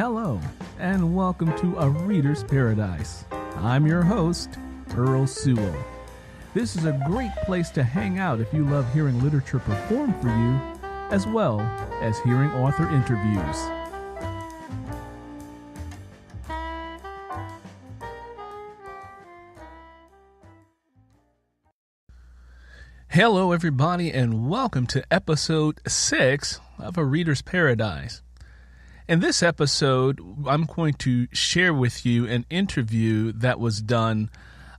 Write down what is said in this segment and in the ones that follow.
Hello, and welcome to A Reader's Paradise. I'm your host, Earl Sewell. This is a great place to hang out if you love hearing literature performed for you, as well as hearing author interviews. Hello, everybody, and welcome to episode 6 of A Reader's Paradise. In this episode, I'm going to share with you an interview that was done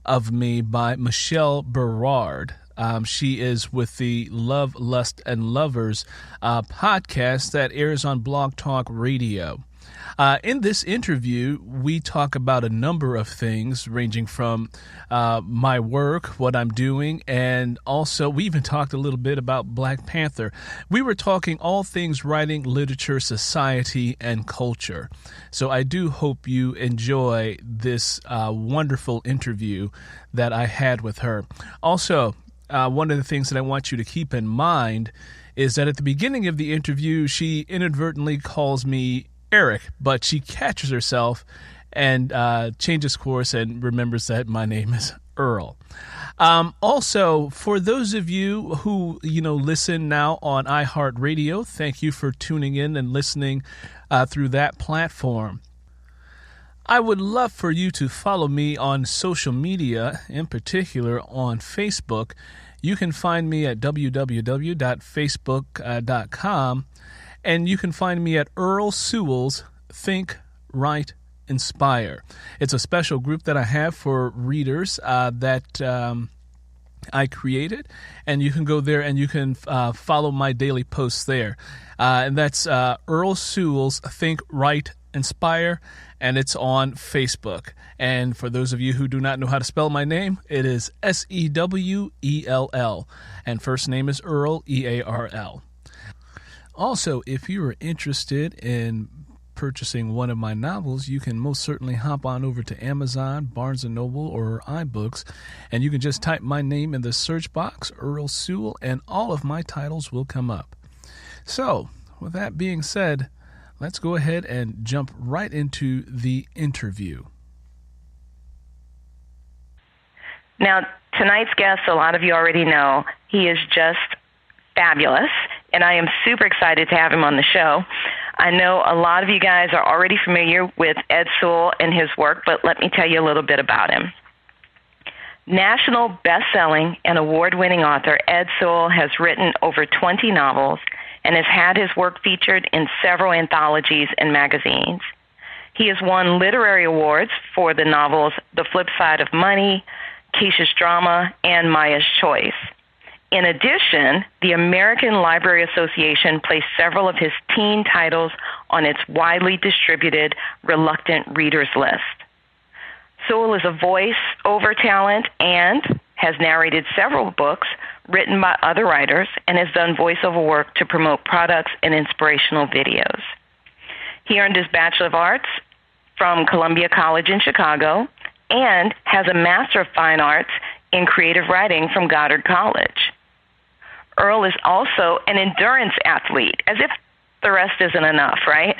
of me by Michele Barard. She is with the Love, Lust, and Lovers podcast that airs on Blog Talk Radio. In this interview, we talk about a number of things ranging from my work, what I'm doing, and also we even talked a little bit about Black Panther. We were talking all things writing, literature, society, and culture. So I do hope you enjoy this wonderful interview that I had with her. Also, one of the things that I want you to keep in mind is that at the beginning of the interview, she inadvertently calls me Eric, but she catches herself and changes course and remembers that my name is Earl. Also, for those of you who listen now on iHeartRadio, thank you for tuning in and listening through that platform. I would love for you to follow me on social media, in particular on Facebook. You can find me at www.facebook.com. And you can find me at Earl Sewell's Think, Write, Inspire. It's a special group that I have for readers that I created. And you can go there and you can follow my daily posts there. And that's Earl Sewell's Think, Write, Inspire. And it's on Facebook. And for those of you who do not know how to spell my name, it is Sewell. And first name is Earl, Earl. Also, if you are interested in purchasing one of my novels, you can most certainly hop on over to Amazon, Barnes & Noble, or iBooks, and you can just type my name in the search box, Earl Sewell, and all of my titles will come up. So, with that being said, let's go ahead and jump right into the interview. Now, tonight's guest, a lot of you already know, he is just fabulous, and I am super excited to have him on the show. I know a lot of you guys are already familiar with Ed Sewell and his work, but let me tell you a little bit about him. National best-selling and award-winning author Ed Sewell has written over 20 novels and has had his work featured in several anthologies and magazines. He has won literary awards for the novels The Flip Side of Money, Keisha's Drama, and Maya's Choice. In addition, the American Library Association placed several of his teen titles on its widely distributed Reluctant Readers list. Sewell is a voice-over talent and has narrated several books written by other writers and has done voiceover work to promote products and inspirational videos. He earned his Bachelor of Arts from Columbia College in Chicago and has a Master of Fine Arts in Creative Writing from Goddard College. Earl is also an endurance athlete, as if the rest isn't enough, right?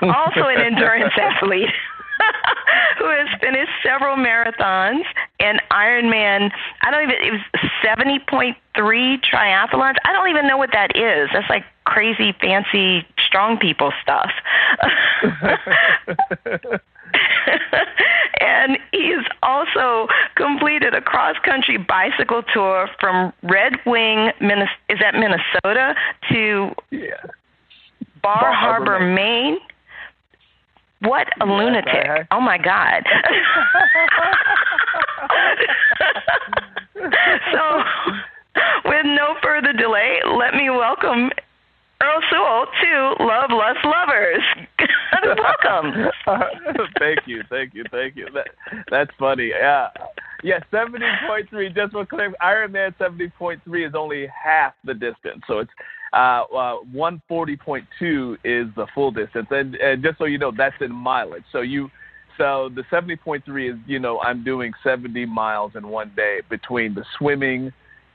Also an endurance athlete who has finished several marathons and Ironman, it was 70.3 triathlons. I don't even know what that is. That's like crazy, fancy, strong people stuff. And he's also completed a cross-country bicycle tour from Red Wing, Minnesota, to Bar Harbor, Maine. What a lunatic. Oh, my God. So, with no further delay, let me welcome Earl Sewell to Love, Lust, Lovers. Welcome. Thank you. That's funny. Yeah, 70.3, just for clarifying, Ironman 70.3 is only half the distance. So it's 140.2 is the full distance. And just so you know, that's in mileage. So the 70.3 is, I'm doing 70 miles in one day between the swimming,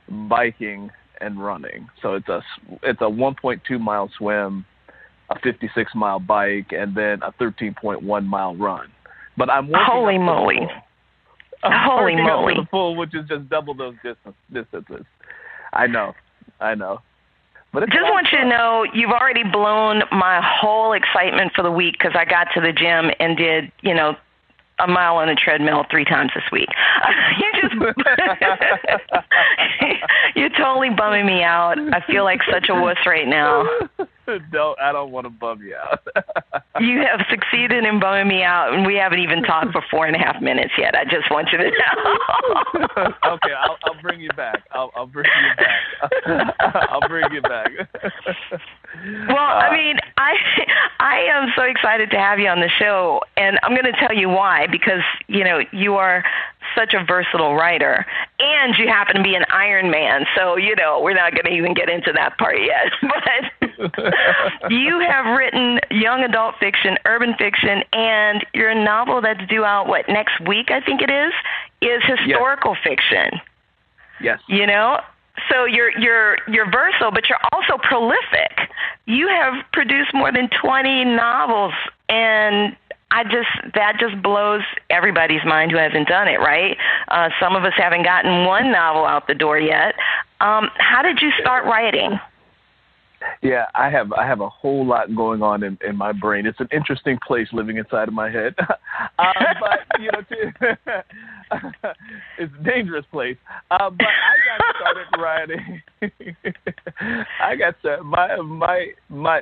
biking, and running. So it's a 1.2 mile swim, a 56-mile bike, and then a 13.1-mile run. But I'm working Holy up moly. to the full. Holy working moly. up to the full, which is just double those distances. I know. But it's Just want you to know, you've already blown my whole excitement for the week because I got to the gym and did, a mile on a treadmill 3 times this week. You're totally bumming me out. I feel like such a wuss right now. I don't want to bum you out. You have succeeded in bumming me out, and we haven't even talked for 4.5 minutes yet. I just want you to know. Okay, I'll bring you back. I'll bring you back. I'll bring you back. Well, I am so excited to have you on the show, and I'm going to tell you why, because, you are such a versatile writer, and you happen to be an Iron Man, so, we're not going to even get into that part yet. But you have written young adult fiction, urban fiction, and your novel that's due out, next week, I think it is historical fiction. Yes. So you're versatile, but you're also prolific. You have produced more than 20 novels, and that just blows everybody's mind who hasn't done it, right? Some of us haven't gotten one novel out the door yet. How did you start writing? Yeah, I have a whole lot going on in my brain. It's an interesting place living inside of my head. But it's a dangerous place. But I got started writing.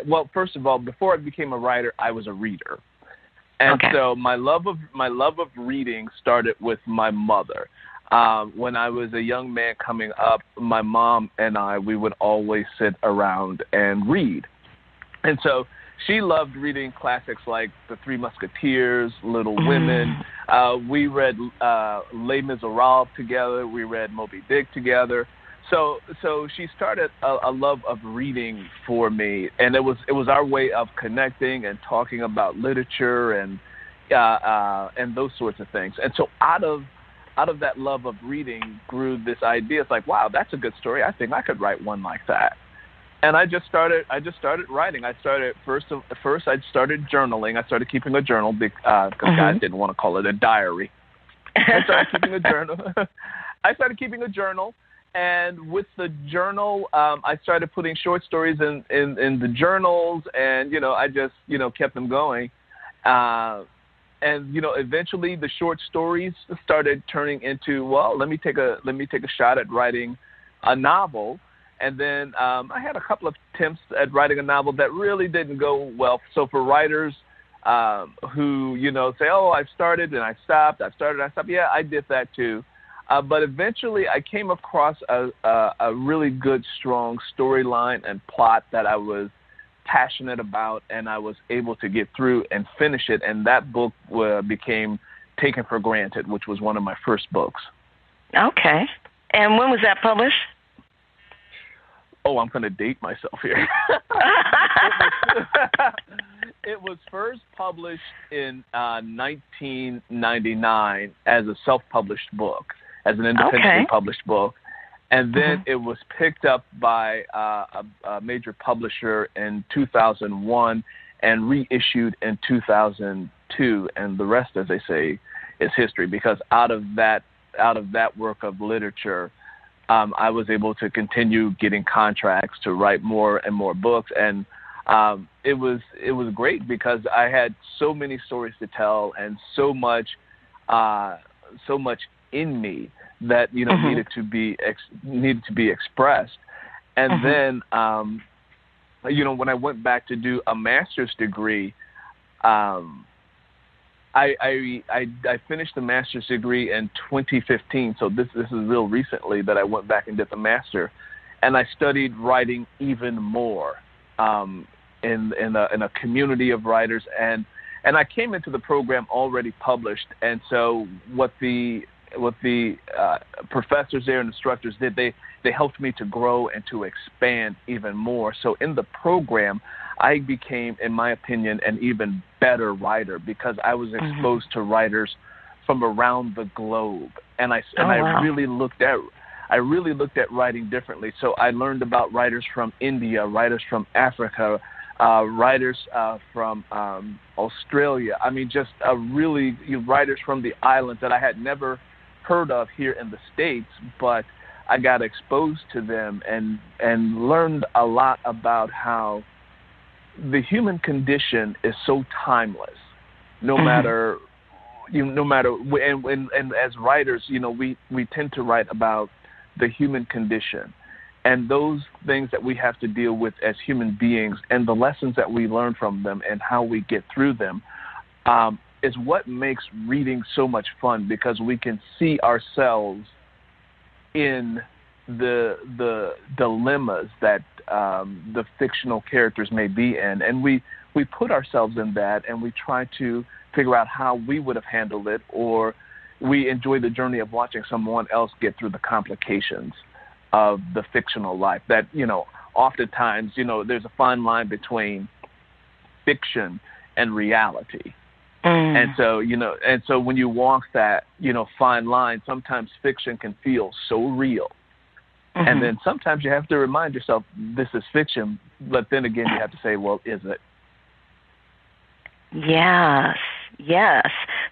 Well, first of all, before I became a writer, I was a reader. And so my love of reading started with my mother. When I was a young man coming up, my mom and we would always sit around and read. And so she loved reading classics like The Three Musketeers, Little Women. We read Les Miserables together. We read Moby Dick together. So she started a love of reading for me, and it was our way of connecting and talking about literature and those sorts of things. And so out of that love of reading grew this idea. It's like, wow, that's a good story. I think I could write one like that. And I just started writing. I started first I started journaling. I started keeping a journal because guys didn't want to call it a diary. I started keeping a journal. And with the journal, I started putting short stories in the journals, and I just kept them going. And eventually the short stories started turning into, well, let me take a shot at writing a novel. And then I had a couple of attempts at writing a novel that really didn't go well. So for writers who say, oh, I've started and I stopped, yeah, I did that too. But eventually I came across a really good, strong storyline and plot that I was passionate about, and I was able to get through and finish it. And that book became Taken for Granted, which was one of my first books. Okay. And when was that published? Oh, I'm going to date myself here. It was first published in 1999 as a self-published book, as an independently published book. And then it was picked up by a major publisher in 2001 and reissued in 2002. And the rest, as they say, is history. Because out of that work of literature, I was able to continue getting contracts to write more and more books. And it was great because I had so many stories to tell and so much in me that needed to be expressed. And then when I went back to do a master's degree, I finished the master's degree in 2015. So this is real recently that I went back and did the master, and I studied writing even more in a community of writers, and I came into the program already published. And so what the professors there and instructors did, they helped me to grow and to expand even more. So in the program, I became, in my opinion, an even better writer because I was exposed to writers from around the globe, and I really looked at writing differently. So I learned about writers from India, writers from Africa, writers from Australia. I mean, just really writers from the islands that I had never heard of here in the States, but I got exposed to them and learned a lot about how the human condition is so timeless. No matter, and as writers, we tend to write about the human condition and those things that we have to deal with as human beings and the lessons that we learn from them and how we get through them is what makes reading so much fun, because we can see ourselves in the dilemmas that the fictional characters may be in, and we put ourselves in that, and we try to figure out how we would have handled it, or we enjoy the journey of watching someone else get through the complications of the fictional life. That, oftentimes, there's a fine line between fiction and reality. And so when you walk that, fine line, sometimes fiction can feel so real. And then sometimes you have to remind yourself this is fiction, but then again you have to say, well, is it? Yes.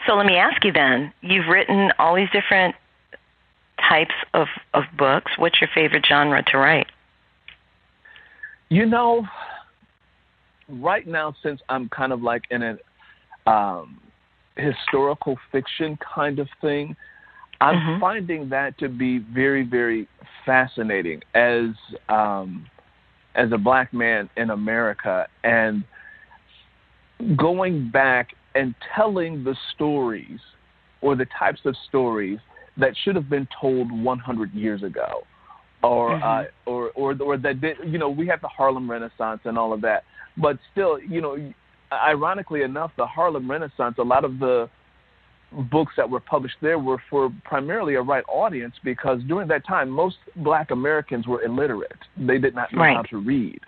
So let me ask you then, you've written all these different types of books. What's your favorite genre to write? Right now, since I'm kind of like in a historical fiction kind of thing, I'm finding that to be very, very fascinating as a black man in America, and going back and telling the stories or the types of stories that should have been told 100 years ago, or that did, we have the Harlem Renaissance and all of that, but still, ironically enough, the Harlem Renaissance, a lot of the books that were published there were for primarily a white audience, because during that time, most black Americans were illiterate. They did not know how to read.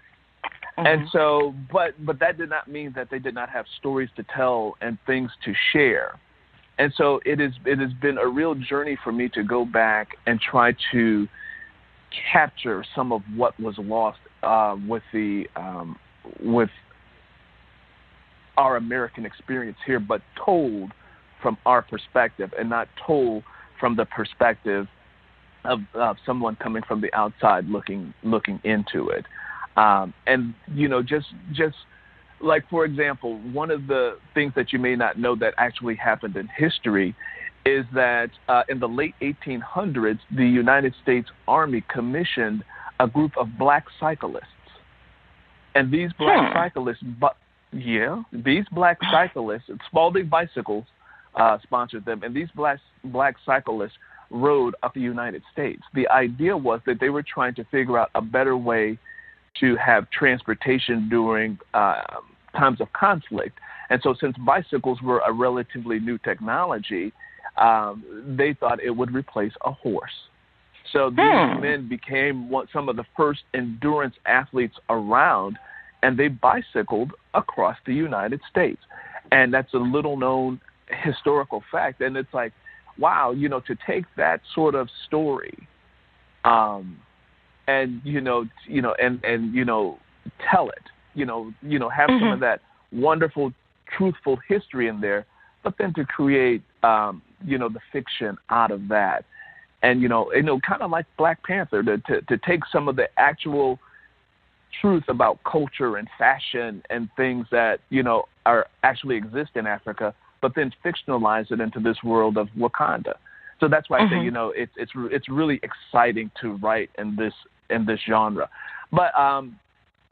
And so, but that did not mean that they did not have stories to tell and things to share. And so it has been a real journey for me to go back and try to capture some of what was lost with our American experience here, but told from our perspective and not told from the perspective of someone coming from the outside looking into it. And, just like, for example, one of the things that you may not know that actually happened in history is that in the late 1800s, the United States Army commissioned a group of black cyclists. And these black cyclists, Spalding Bicycles sponsored them, and these black cyclists rode up the United States. The idea was that they were trying to figure out a better way to have transportation during times of conflict. And so since bicycles were a relatively new technology, they thought it would replace a horse. So these men became some of the first endurance athletes around, and they bicycled across the United States. And that's a little known historical fact. And it's like, wow, to take that sort of story and tell it, have some of that wonderful, truthful history in there, but then to create, the fiction out of that. And, kind of like Black Panther, to take some of the actual truth about culture and fashion and things that, are actually exist in Africa, but then fictionalize it into this world of Wakanda. So that's why I say, it's really exciting to write in this genre. But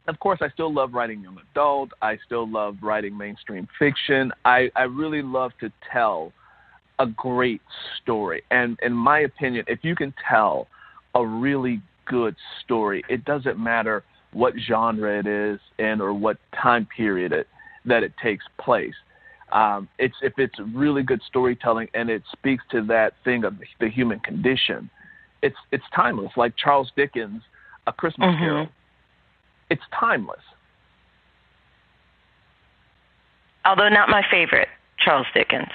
of course, I still love writing young adult. I still love writing mainstream fiction. I really love to tell a great story. And in my opinion, if you can tell a really good story, it doesn't matter what genre it is in or what time period that it takes place. If it's really good storytelling and it speaks to that thing of the human condition, it's timeless. Like Charles Dickens' A Christmas Carol. It's timeless. Although not my favorite, Charles Dickens.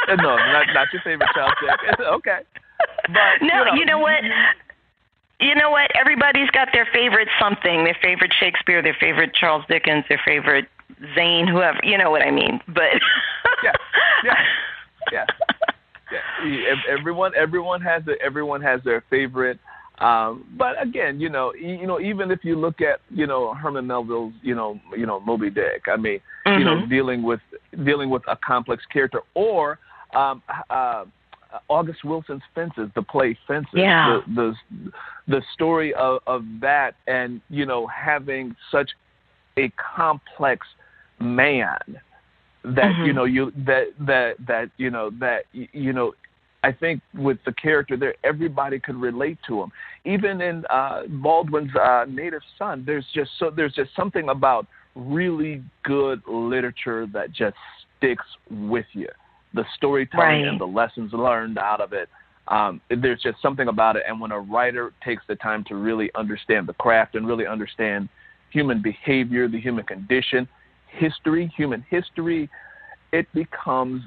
No, not your favorite Charles Dickens. Okay. But, no, you know what? You know what? Everybody's got their favorite something, their favorite Shakespeare, their favorite Charles Dickens, their favorite Zane, whoever. You know what I mean? But yeah. Everyone has their favorite. But again, even if you look at Herman Melville's Moby Dick, I mean, dealing with a complex character, or August Wilson's Fences, the play Fences, the story of that, and having such a complex man that I think with the character there, everybody could relate to him. Even in Baldwin's Native Son, there's just something about really good literature that just sticks with you. The storytelling and the lessons learned out of it. There's just something about it. And when a writer takes the time to really understand the craft and really understand human behavior, the human condition, human history, it becomes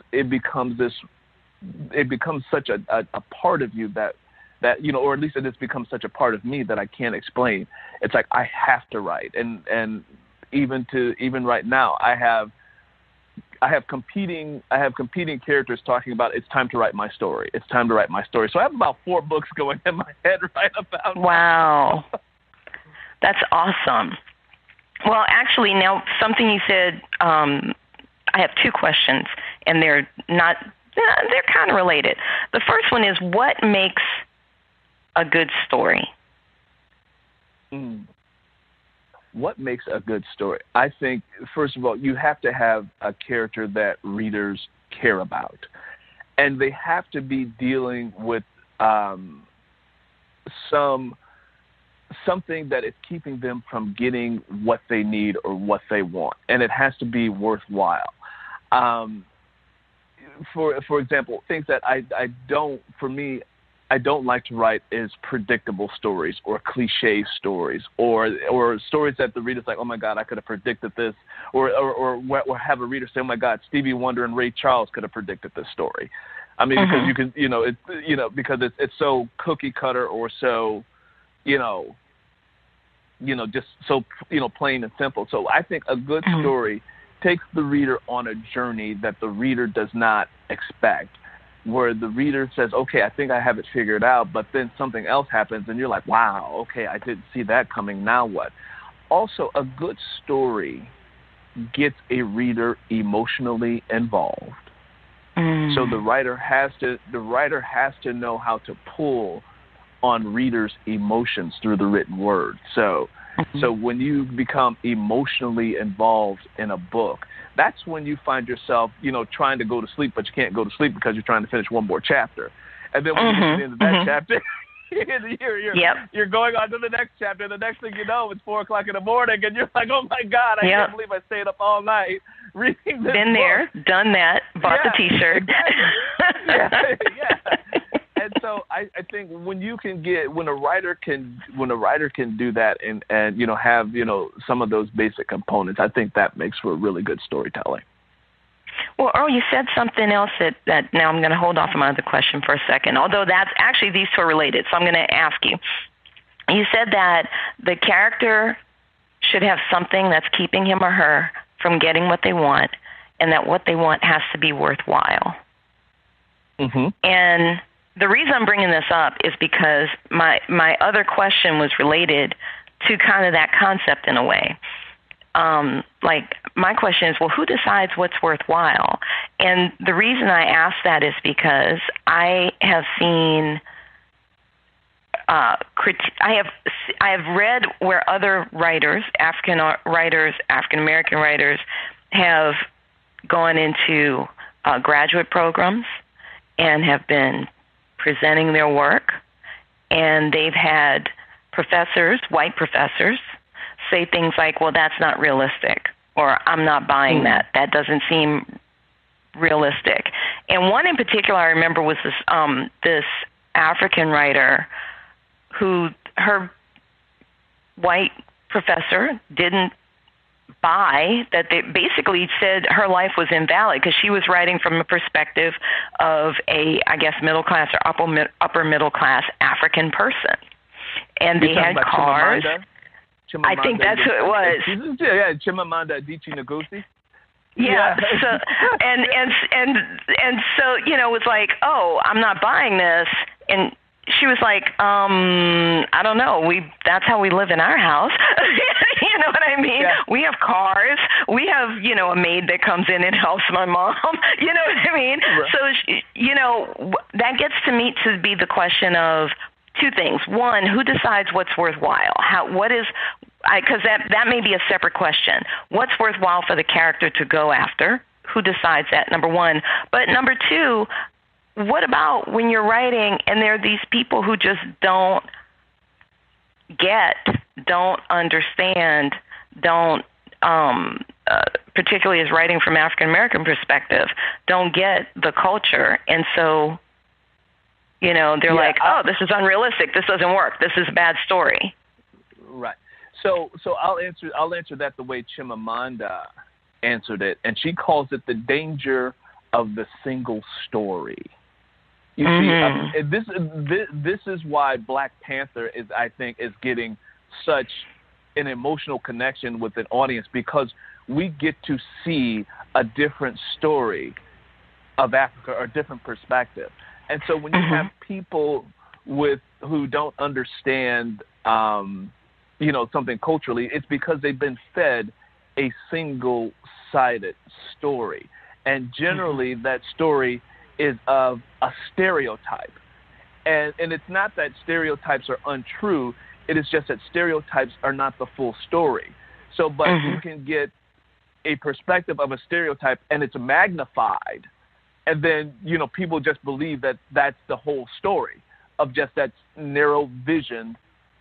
such a part of you that or at least it has become such a part of me that I can't explain. It's like I have to write, and even right now I have competing characters talking about it's time to write my story. It's time to write my story. So I have about 4 books going in my head right about now. Wow. That's awesome. Well, actually, now something you said, I have 2 questions, and they're kind of related. The first one is, what makes a good story? What makes a good story? I think, first of all, you have to have a character that readers care about. And they have to be dealing with something that is keeping them from getting what they need or what they want. And it has to be worthwhile. For example, things that I don't like to write is predictable stories or cliche stories or stories that the reader's like, oh my God, I could have predicted this, or have a reader say, oh my God, Stevie Wonder and Ray Charles could have predicted this story. I mean, because you can, because it's so cookie cutter or so, just so plain and simple. So I think a good story takes the reader on a journey that the reader does not expect, where the reader says, okay, I think I have it figured out, but then something else happens and you're like, wow, okay, I didn't see that coming, now what? Also, a good story gets a reader emotionally involved. So the writer has to know how to pull on readers' emotions through the written word. So when you become emotionally involved in a book, that's when you find yourself, trying to go to sleep, but you can't go to sleep because you're trying to finish one more chapter. And then when you get to the end of that chapter, you're going on to the next chapter. The next thing you know, it's 4:00 in the morning, and you're like, oh my God, I can't believe I stayed up all night reading this Been book. there, done that, bought the T-shirt. And so I think when a writer can do that and have some of those basic components, I think that makes for really good storytelling. Well, Earl, you said something else that now I'm going to hold off on my other question for a second, although that's actually, these two are related, so I'm going to ask you. You said that the character should have something that's keeping him or her from getting what they want, and that what they want has to be worthwhile. And the reason I'm bringing this up is because my other question was related to kind of that concept in a way. Like, my question is, well, who decides what's worthwhile? And the reason I ask that is because I have seen, I have read where other writers, African American writers, have gone into graduate programs and have been presenting their work, and they've had professors, white professors, say things like, well, that's not realistic, or I'm not buying that. That doesn't seem realistic. And one in particular I remember was this African writer who her white professor didn't buy, that they basically said her life was invalid because she was writing from a perspective of a, I guess, middle class or upper middle class African person. and they had cars. Chimamanda? I think that's who it was. Yeah, Chimamanda Adichie Ngozi. Yeah. So and so, you know, it was like, oh, I'm not buying this. And she was like, I don't know. That's how we live in our house. You know what I mean? Yeah. We have cars. We have, you know, a maid that comes in and helps my mom. You know what I mean? Right. So, you know, that gets to me to be the question of two things. One, who decides what's worthwhile? Because that may be a separate question. What's worthwhile for the character to go after? Who decides that, number one? But number two, what about when you're writing and there are these people who just don't understand, particularly as writing from African American perspective, don't get the culture, and so, you know, they're like, oh, this is unrealistic. This doesn't work. This is a bad story. Right. So I'll answer that the way Chimamanda answered it, and she calls it the danger of the single story. You see, this is why Black Panther is getting such an emotional connection with an audience, because we get to see a different story of Africa or a different perspective. And so when you have people who don't understand, you know, something culturally, it's because they've been fed a single-sided story. And generally that story is of a stereotype. And it's not that stereotypes are untrue. It is just that stereotypes are not the full story. So, but you can get a perspective of a stereotype and it's magnified. And then, you know, people just believe that that's the whole story of just that narrow vision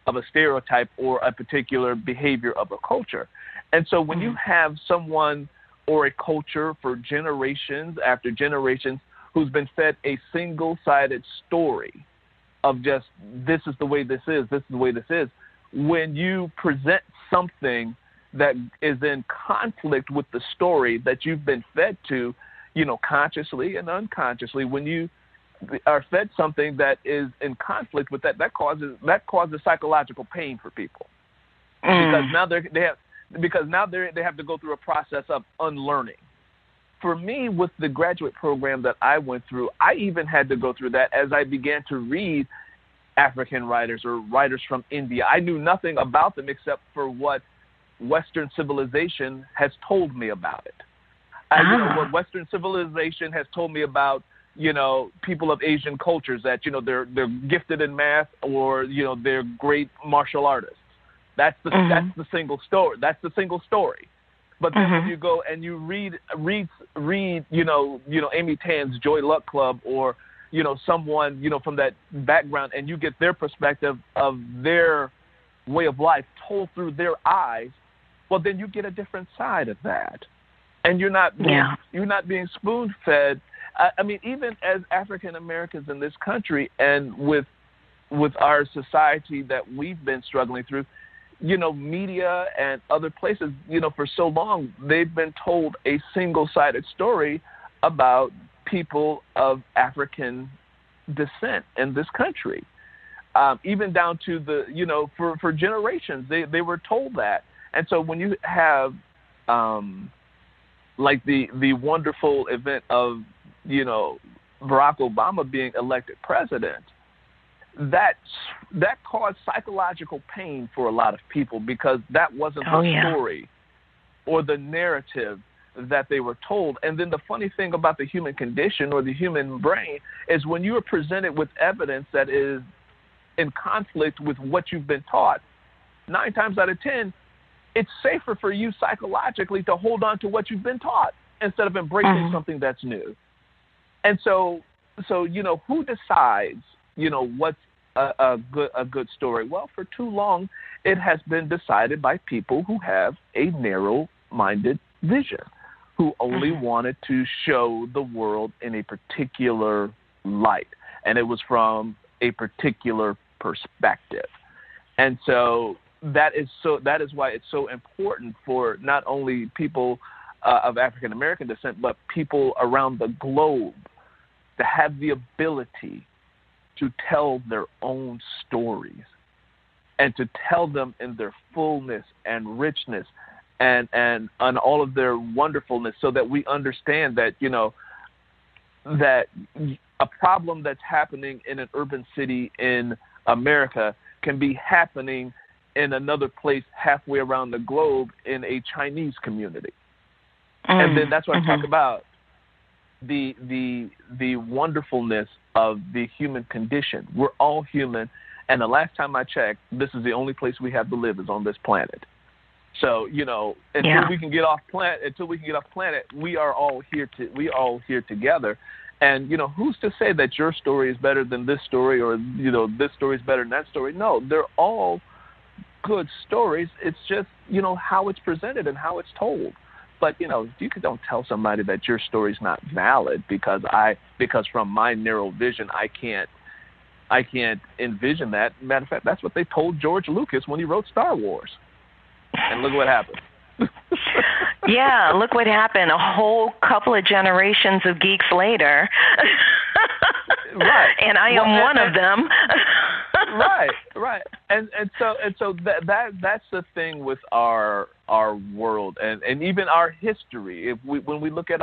of a stereotype or a particular behavior of a culture. And so when you have someone or a culture for generations after generations who's been fed a single-sided story of just this is the way this is, when you present something that is in conflict with the story that you've been fed to, you know, consciously and unconsciously, when you are fed something that is in conflict with that causes psychological pain for people. Because now they have to go through a process of unlearning. For me, with the graduate program that I went through, I even had to go through that as I began to read African writers or writers from India. I knew nothing about them except for what Western civilization has told me about it. You know, what Western civilization has told me about, you know, people of Asian cultures, that, you know, they're gifted in math, or, you know, they're great martial artists. That's the single story. That's the single story. But then when you go and you read, you know, Amy Tan's Joy Luck Club, or, you know, someone, you know, from that background, and you get their perspective of their way of life told through their eyes, well, then you get a different side of that. And you're not being spoon-fed. I mean, even as African Americans in this country, and with our society that we've been struggling through, you know, media and other places, you know, for so long, they've been told a single-sided story about people of African descent in this country. Even down to the, you know, for generations, they were told that. And so when you have, like the wonderful event of, you know, Barack Obama being elected president, that caused psychological pain for a lot of people, because that wasn't the story or the narrative that they were told. And then the funny thing about the human condition or the human brain is when you are presented with evidence that is in conflict with what you've been taught, 9 times out of 10, it's safer for you psychologically to hold on to what you've been taught instead of embracing something that's new. And so, you know, who decides, you know, what's a good story? Well, for too long, it has been decided by people who have a narrow-minded vision, who only wanted to show the world in a particular light, and it was from a particular perspective. And so that is why it's so important for not only people of African American descent, but people around the globe to have the ability to tell their own stories. and to tell them in their fullness and richness and all of their wonderfulness, so that we understand that, that a problem that's happening in an urban city in America can be happening in another place halfway around the globe in a Chinese community. And then that's what I talk about, the wonderfulness of the human condition. We're all human, and the last time I checked, this is the only place we have to live is on this planet. So, until we can get off planet, we are all here together. And, who's to say that your story is better than this story, or, this story is better than that story? No, they're all good stories. It's just, how it's presented and how it's told. But, you don't tell somebody that your story's not valid because from my narrow vision, I can't envision that. Matter of fact, that's what they told George Lucas when he wrote Star Wars. And look what happened. Yeah, look what happened. A whole couple of generations of geeks later. Right. And I am one of them. Right. And so that's the thing with our world and even our history. When we look at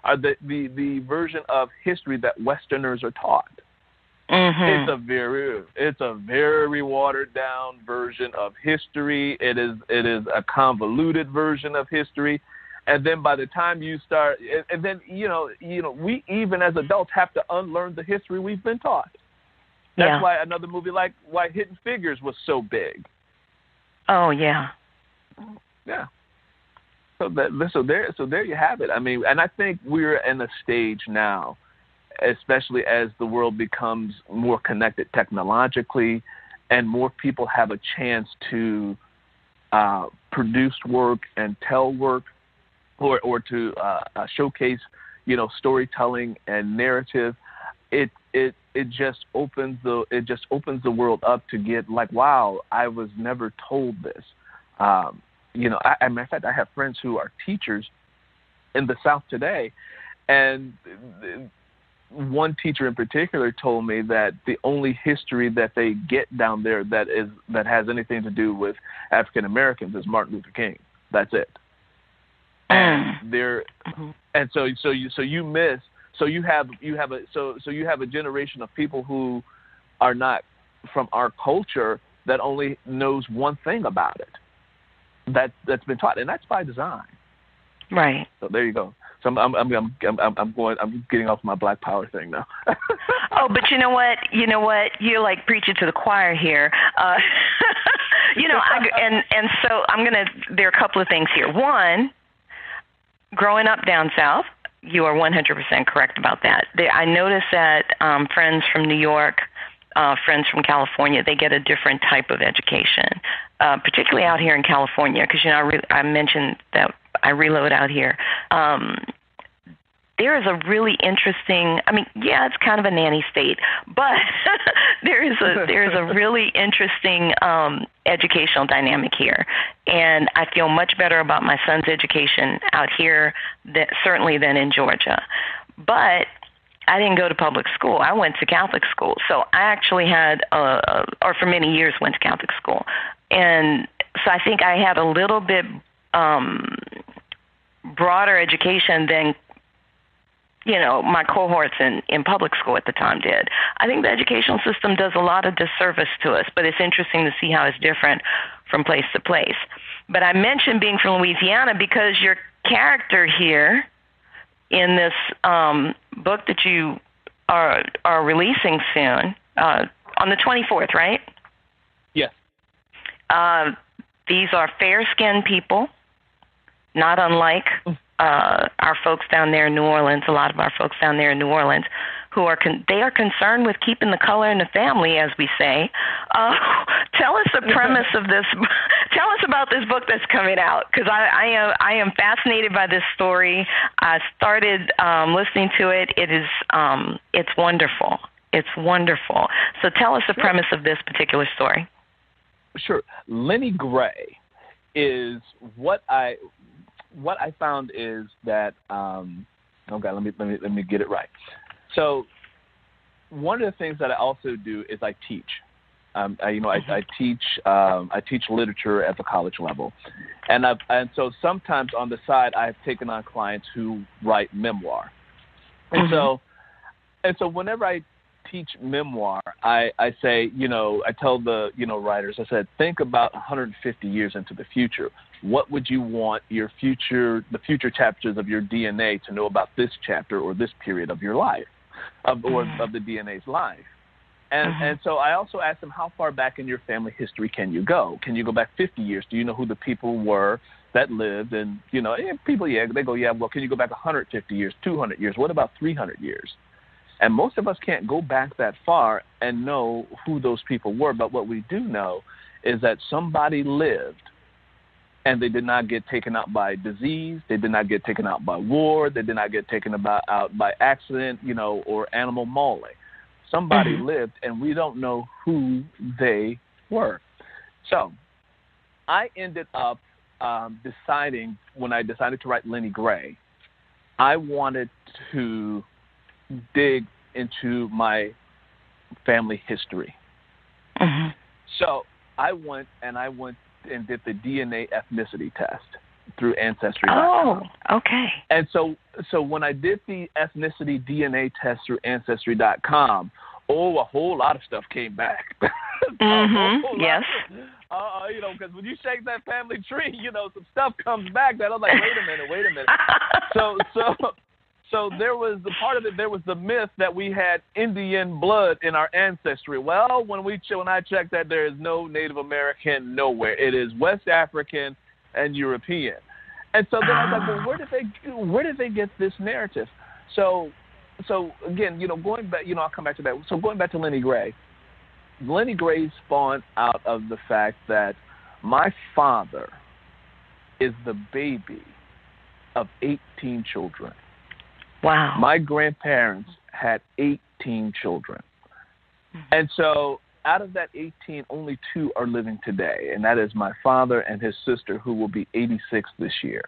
the version of history that Westerners are taught, it's a very watered down version of history. It is a convoluted version of history. And then by the time you start, and then we even as adults have to unlearn the history we've been taught. That's why another movie like Hidden Figures was so big. Oh yeah. Yeah. So there you have it. I mean, and I think we're in a stage now, especially as the world becomes more connected technologically, and more people have a chance to produce work and tell work, or to showcase, storytelling and narrative. It just opens the world up to get like, wow, I was never told this. As a matter of fact, I have friends who are teachers in the South today, and one teacher in particular told me that the only history that they get down there that has anything to do with African Americans is Martin Luther King. That's it. And you have a generation of people who are not from our culture that only knows one thing about it. That's been taught, and that's by design. Right. So there you go. So I'm getting off my Black Power thing now. Oh, but you know what? You're like preaching to the choir here. So there are a couple of things here. One, growing up down south, you are 100% correct about that. I noticed that friends from New York, friends from California, they get a different type of education, particularly out here in California, because I mentioned that I reload out here. There is a really interesting, it's kind of a nanny state, but there is a really interesting educational dynamic here. And I feel much better about my son's education out here certainly than in Georgia. But I didn't go to public school. I went to Catholic school. So I actually had, or for many years went to Catholic school. And so I think I had a little bit broader education than my cohorts in public school at the time did. I think the educational system does a lot of disservice to us, but it's interesting to see how it's different from place to place. But I mentioned being from Louisiana because your character here in this book that you are releasing soon, on the 24th, right? Yes. These are fair-skinned people, not unlike our folks down there in New Orleans, a lot of our folks down there in New Orleans, who are they are concerned with keeping the color in the family, as we say. Tell us the premise of this. Tell us about this book that's coming out, because I am fascinated by this story. I started listening to it. It's wonderful. It's wonderful. So tell us the premise of this particular story. Sure. Lenny Gray is what I found is that let me get it right. So one of the things that I also do is I teach. I teach literature at the college level, and so sometimes on the side I've taken on clients who write memoir, and so whenever I teach memoir, I say, I tell the writers, I said, think about 150 years into the future. What would you want the future chapters of your DNA to know about this chapter or this period of your life, of the DNA's life? And so I also asked them, how far back in your family history can you go? Can you go back 50 years? Do you know who the people were that lived? And, people, they go, well, can you go back 150 years, 200 years? What about 300 years? And most of us can't go back that far and know who those people were. But what we do know is that somebody lived, and they did not get taken out by disease. They did not get taken out by war. They did not get taken out by accident, or animal mauling. Somebody lived, and we don't know who they were. So I ended up deciding, when I decided to write Lenny Gray, I wanted to dig into my family history. So I went and did the DNA ethnicity test through Ancestry.com. Oh, okay. And so when I did the ethnicity DNA test through Ancestry.com, a whole lot of stuff came back. Yes. Because when you shake that family tree, some stuff comes back that I was like, wait a minute. So there was the part of it. There was the myth that we had Indian blood in our ancestry. Well, when I checked that, there is no Native American nowhere. It is West African and European. And so then I was like, well, where did they get this narrative? So again, going back, I'll come back to that. So going back to Lenny Gray spawned out of the fact that my father is the baby of 18 children. Wow. My grandparents had 18 children. And so out of that 18, only 2 are living today, and that is my father and his sister, who will be 86 this year.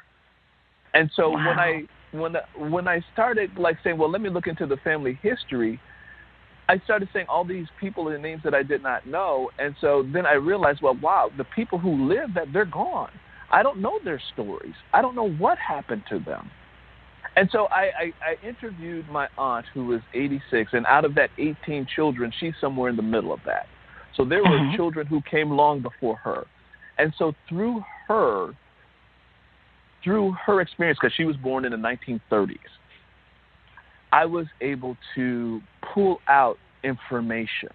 And so when I started saying, well, let me look into the family history, I started saying all these people and names that I did not know. And so then I realized, well, wow, the people who lived, that they're gone. I don't know their stories. I don't know what happened to them. And so I interviewed my aunt, who was 86, and out of that 18 children, she's somewhere in the middle of that. So there were children who came long before her. And so through her experience, because she was born in the 1930s, I was able to pull out information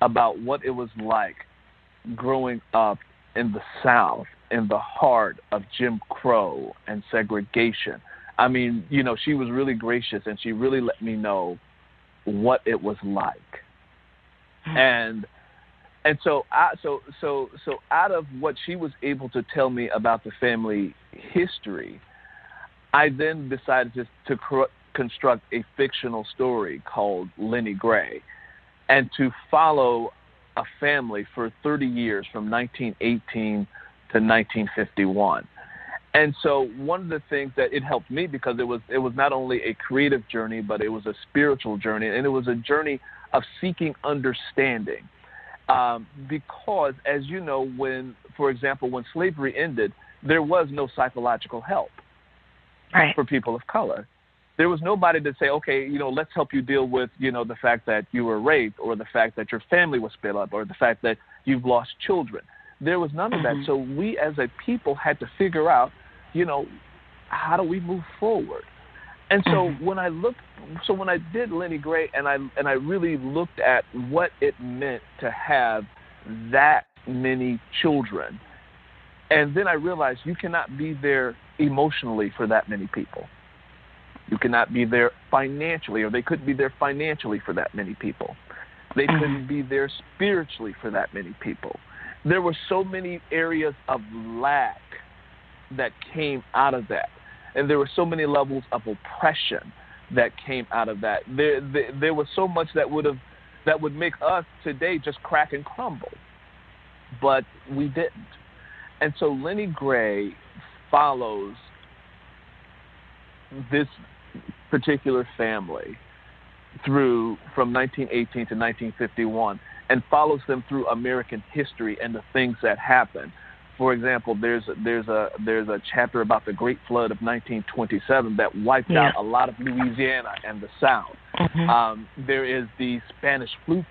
about what it was like growing up in the South, in the heart of Jim Crow and segregation. I mean, she was really gracious, and she really let me know what it was like. And so out of what she was able to tell me about the family history, I then decided to construct a fictional story called Lenny Gray, and to follow a family for 30 years from 1918 to 1951. And so one of the things that it helped me, because it was not only a creative journey, but it was a spiritual journey, and it was a journey of seeking understanding. Because, as you know, for example, when slavery ended, there was no psychological help for people of color. There was nobody to say, okay, let's help you deal with, the fact that you were raped, or the fact that your family was split up, or the fact that you've lost children. There was none of that. So we as a people had to figure out, how do we move forward? And so when I did Lenny Gray, and I really looked at what it meant to have that many children, and then I realized you cannot be there emotionally for that many people. You cannot be there financially, or they couldn't be there financially for that many people. They couldn't be there spiritually for that many people. There were so many areas of lack that came out of that. And there were so many levels of oppression that came out of that. There was so much that would make us today just crack and crumble. But we didn't. And so Lenny Gray follows this particular family from 1918 to 1951. and follows them through American history and the things that happened. For example, there's a chapter about the Great Flood of 1927 that wiped out a lot of Louisiana and the South. Mm-hmm. There is the Spanish flu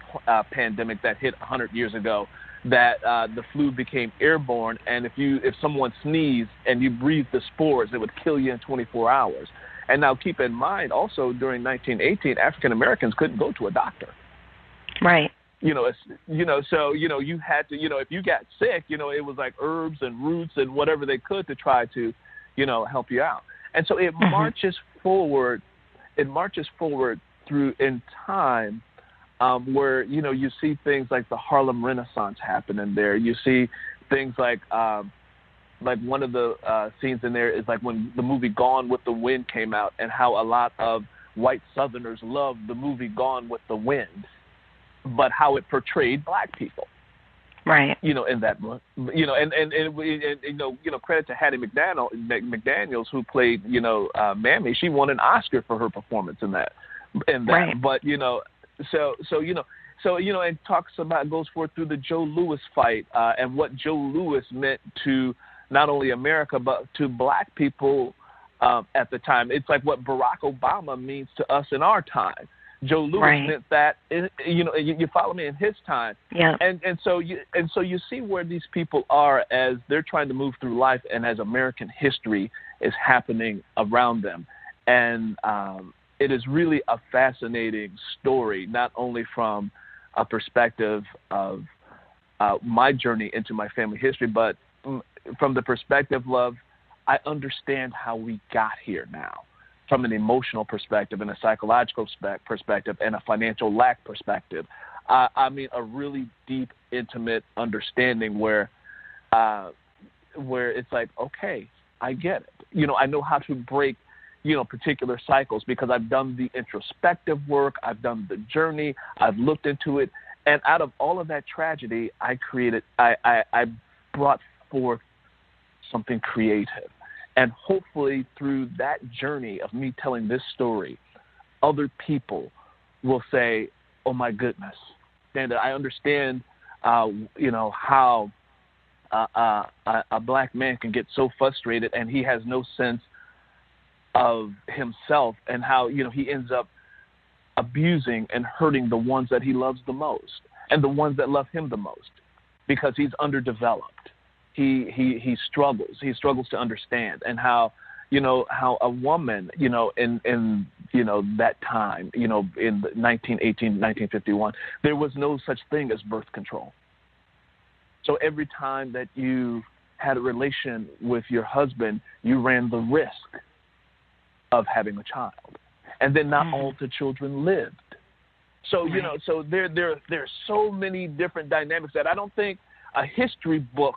pandemic that hit 100 years ago, that the flu became airborne, and if someone sneezed and you breathed the spores, it would kill you in 24 hours. And now keep in mind, also during 1918, African Americans couldn't go to a doctor. Right. So you had to, if you got sick, it was like herbs and roots and whatever they could to try to, help you out. And so it marches forward. It marches forward through in time, where, you see things like the Harlem Renaissance happening there. You see things like one of the scenes in there is like when the movie Gone with the Wind came out, and how a lot of white Southerners loved the movie Gone with the Wind, but how it portrayed black people. Right. In that book. And credit to Hattie McDaniels, who played, Mammy. She won an Oscar for her performance in that. Right. But, and goes forth through the Joe Louis fight, and what Joe Louis meant to not only America, but to black people at the time. It's like what Barack Obama means to us in our time. Joe Louis meant that, you follow me, in his time. Yeah. And so you see where these people are as they're trying to move through life, and as American history is happening around them. And it is really a fascinating story, not only from a perspective of my journey into my family history, but from the perspective of I understand how we got here now, from an emotional perspective and a psychological perspective and a financial lack perspective. I mean, a really deep, intimate understanding where it's like, okay, I get it. I know how to break, particular cycles, because I've done the introspective work, I've done the journey, I've looked into it, and out of all of that tragedy, I brought forth something creative. And hopefully through that journey of me telling this story, other people will say, oh my goodness, and I understand, how a black man can get so frustrated and he has no sense of himself, and how, he ends up abusing and hurting the ones that he loves the most and the ones that love him the most, because he's underdeveloped. He struggles. He struggles to understand, and how a woman, in that time, in 1918, 1951, there was no such thing as birth control. So every time that you had a relation with your husband, you ran the risk of having a child, and then not all the children lived. So so there's so many different dynamics that I don't think a history book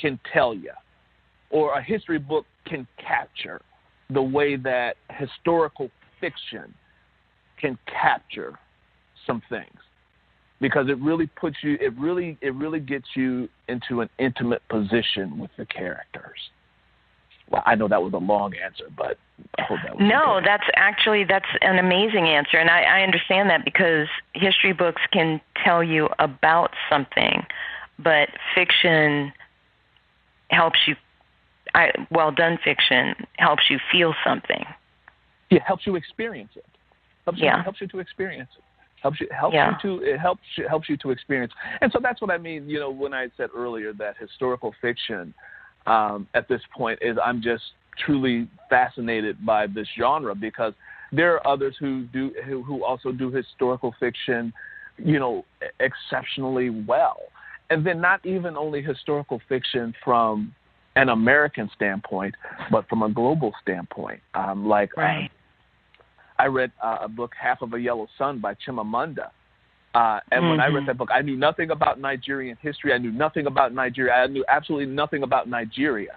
can tell you, or a history book can capture the way that historical fiction can capture some things, because it really gets you into an intimate position with the characters. Well, I know that was a long answer, but I hope that was no. Okay. That's an amazing answer, and I understand that, because history books can tell you about something, but fiction helps you. Well-done fiction helps you feel something. Yeah, helps you experience it. Helps you to experience it. It helps you to experience. And so that's what I mean, when I said earlier that historical fiction, at this point, is I'm just truly fascinated by this genre, because there are others who also do historical fiction, exceptionally well. And then not even only historical fiction from an American standpoint, but from a global standpoint. I read a book, Half of a Yellow Sun by Chimamanda. And when I read that book, I knew nothing about Nigerian history. I knew nothing about Nigeria. I knew absolutely nothing about Nigeria.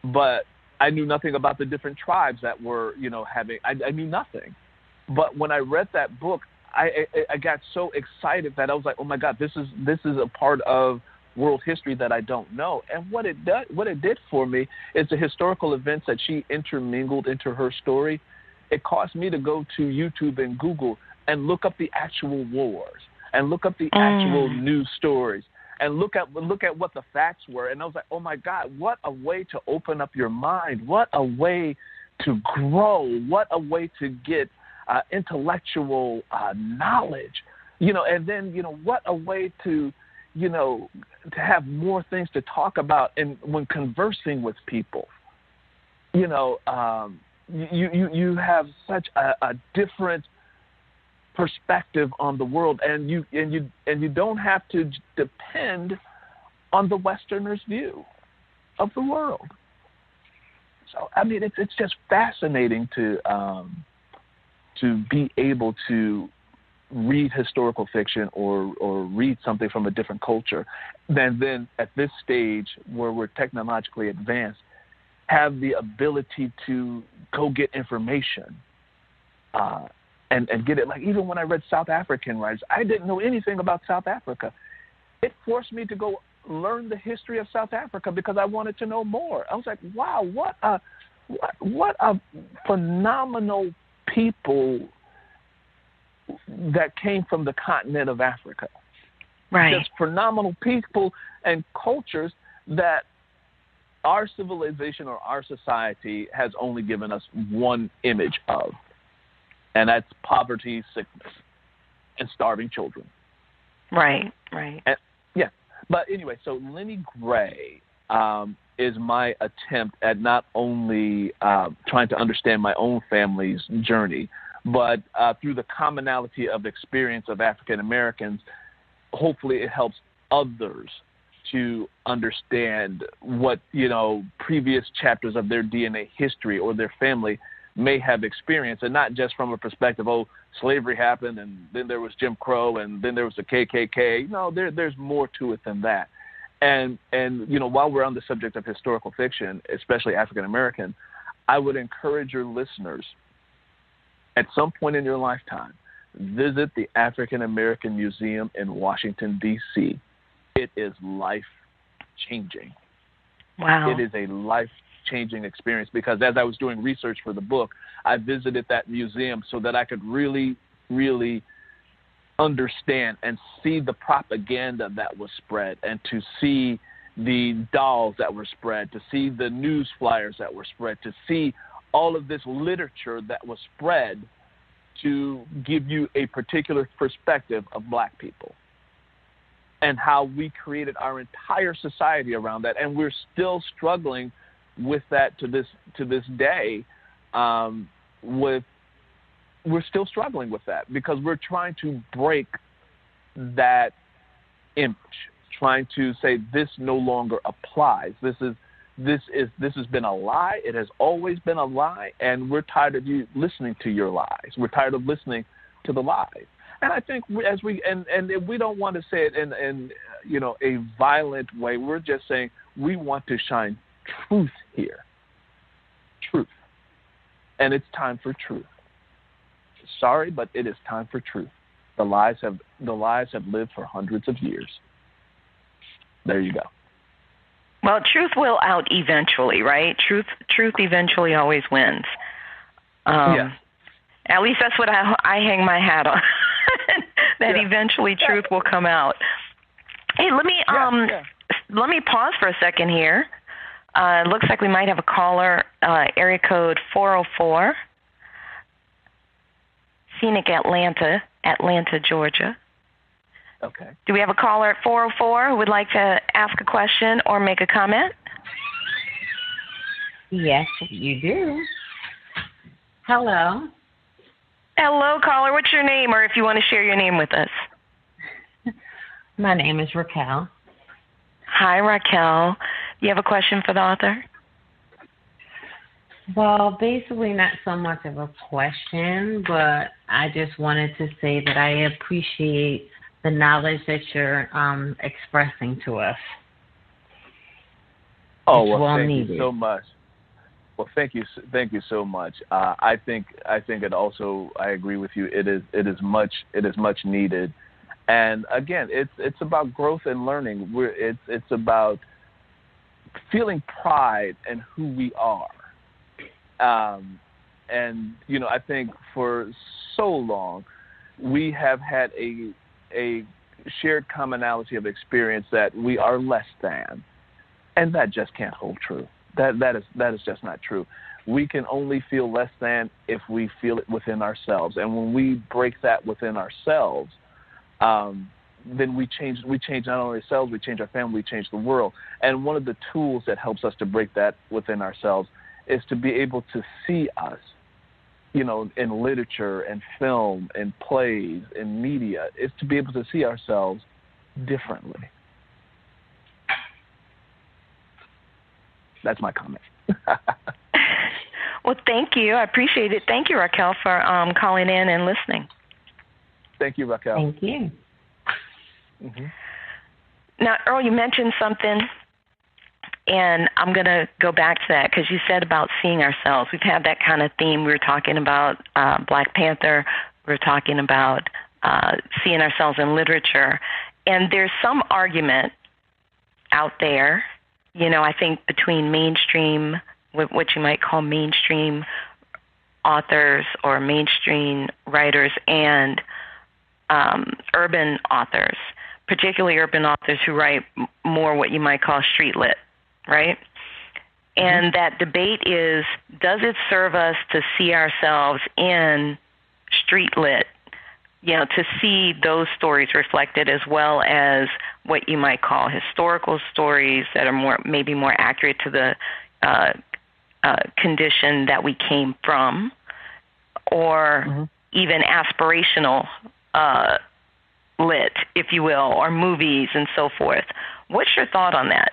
But I knew nothing about the different tribes that were, having, I knew nothing. But when I read that book, I got so excited that I was like, oh my God, this is a part of world history that I don't know. And what it did for me is the historical events that she intermingled into her story. It caused me to go to YouTube and Google and look up the actual wars. and look up the actual news stories and look at what the facts were. And I was like, oh, my God, what a way to open up your mind. What a way to grow. What a way to get intellectual knowledge. And then, what a way to have more things to talk about when conversing with people. You have such a different perspective on the world, and you don't have to depend on the Westerner's view of the world. So I mean, it's just fascinating to be able to read historical fiction or read something from a different culture, then at this stage where we're technologically advanced, have the ability to go get information and get it. Like, even when I read South African writers, I didn't know anything about South Africa. It forced me to go learn the history of South Africa because I wanted to know more. I was like, wow, what a phenomenal people that came from the continent of Africa. Right. Just phenomenal people and cultures that our civilization or our society has only given us one image of, and that's poverty, sickness, and starving children. Right. And, yeah. But anyway, so Lenny Gray is my attempt at not only trying to understand my own family's journey, but through the commonality of experience of African Americans, hopefully it helps others to understand what, previous chapters of their DNA history or their family may have experienced, and not just from a perspective, slavery happened and then there was Jim Crow and then there was the KKK. No, there's more to it than that. And while we're on the subject of historical fiction, especially African American, I would encourage your listeners, at some point in your lifetime, visit the African American Museum in Washington, D.C. It is life-changing. Wow. It is a life-changing experience because as I was doing research for the book, I visited that museum so that I could really, really understand and see the propaganda that was spread, and to see the dolls that were spread, to see the news flyers that were spread, to see all of this literature that was spread to give you a particular perspective of Black people and how we created our entire society around that. And we're still struggling with that to this day. We're still struggling with that because we're trying to break that image, trying to say this no longer applies. This has been a lie. It has always been a lie, and we're tired of you listening to your lies. We're tired of listening to the lies. And I think we don't want to say it in a violent way. We're just saying we want to shine truth here. Truth. And it's time for truth. Sorry, but it is time for truth. The lies have lived for hundreds of years. There you go. Well, truth will out eventually, right? Truth eventually always wins. Yeah. At least that's what I hang my hat on. That eventually truth will come out. Hey, let me pause for a second here. It looks like we might have a caller, area code 404, Scenic Atlanta, Georgia. Okay. Do we have a caller at 404 who would like to ask a question or make a comment? Yes, you do. Hello. Hello, caller. What's your name, or if you want to share your name with us? My name is Raquel. Hi, Raquel. Do you have a question for the author? Well, basically not so much of a question, but I just wanted to say that I appreciate the knowledge that you're expressing to us. Oh, well, thank you so much. Well, thank you so much. I think it also, I agree with you. It is much needed, and again, it's about growth and learning. It's about feeling pride in who we are, and I think for so long we have had a a shared commonality of experience that we are less than, and that just can't hold true. That is just not true. We can only feel less than if we feel it within ourselves, and when we break that within ourselves, then we change not only ourselves, we change our family, we change the world. And one of the tools that helps us to break that within ourselves is to be able to see us, in literature and film and plays and media, is to be able to see ourselves differently. That's my comment. Well, thank you. I appreciate it. Thank you, Raquel, for calling in and listening. Thank you, Raquel. Thank you. Mm-hmm. Now, Earl, you mentioned something, and I'm going to go back to that because you said about seeing ourselves. We've had that kind of theme. We were talking about Black Panther. We were talking about seeing ourselves in literature. And there's some argument out there, I think between mainstream, what you might call mainstream authors or mainstream writers and urban authors, particularly urban authors who write more what you might call street lit, right? And that debate is, does it serve us to see ourselves in street lit, to see those stories reflected as well as what you might call historical stories that are maybe more accurate to the condition that we came from, or even aspirational lit, if you will, or movies and so forth. What's your thought on that?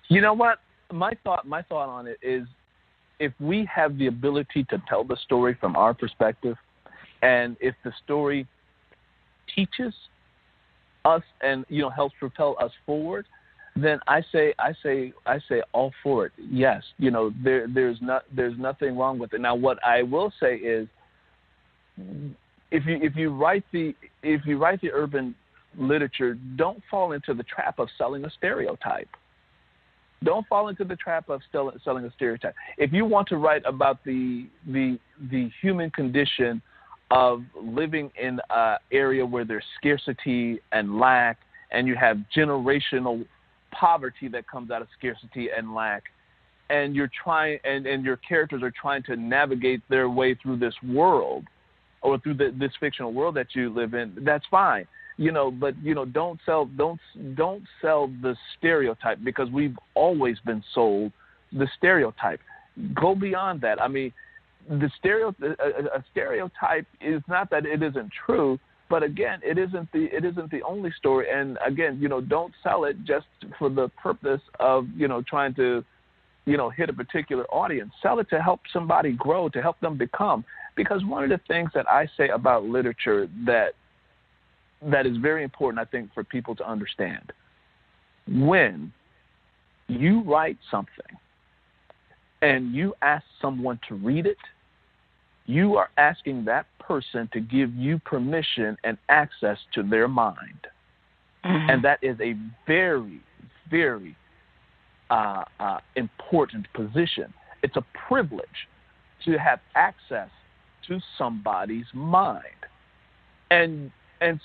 You know what? My thought on it is, if we have the ability to tell the story from our perspective, and if the story teaches us and helps propel us forward, then I say all for it. Yes, there's nothing wrong with it. Now, what I will say is, if you write the urban literature, don't fall into the trap of selling a stereotype. Don't fall into the trap of selling a stereotype. If you want to write about the human condition of living in an area where there's scarcity and lack, and you have generational poverty that comes out of scarcity and lack, and you're trying, and your characters are trying to navigate their way through this world, or through this fictional world that you live in, that's fine. But don't sell the stereotype, because we've always been sold the stereotype. Go beyond that. I mean, a stereotype is not that it isn't true, but again, it isn't the only story. And again, don't sell it just for the purpose of trying to hit a particular audience. Sell it to help somebody grow, to help them become. Because one of the things that I say about literature that is very important, I think, for people to understand, when you write something and you ask someone to read it, you are asking that person to give you permission and access to their mind. Mm-hmm. And that is a very, very important position. It's a privilege to have access to somebody's mind. And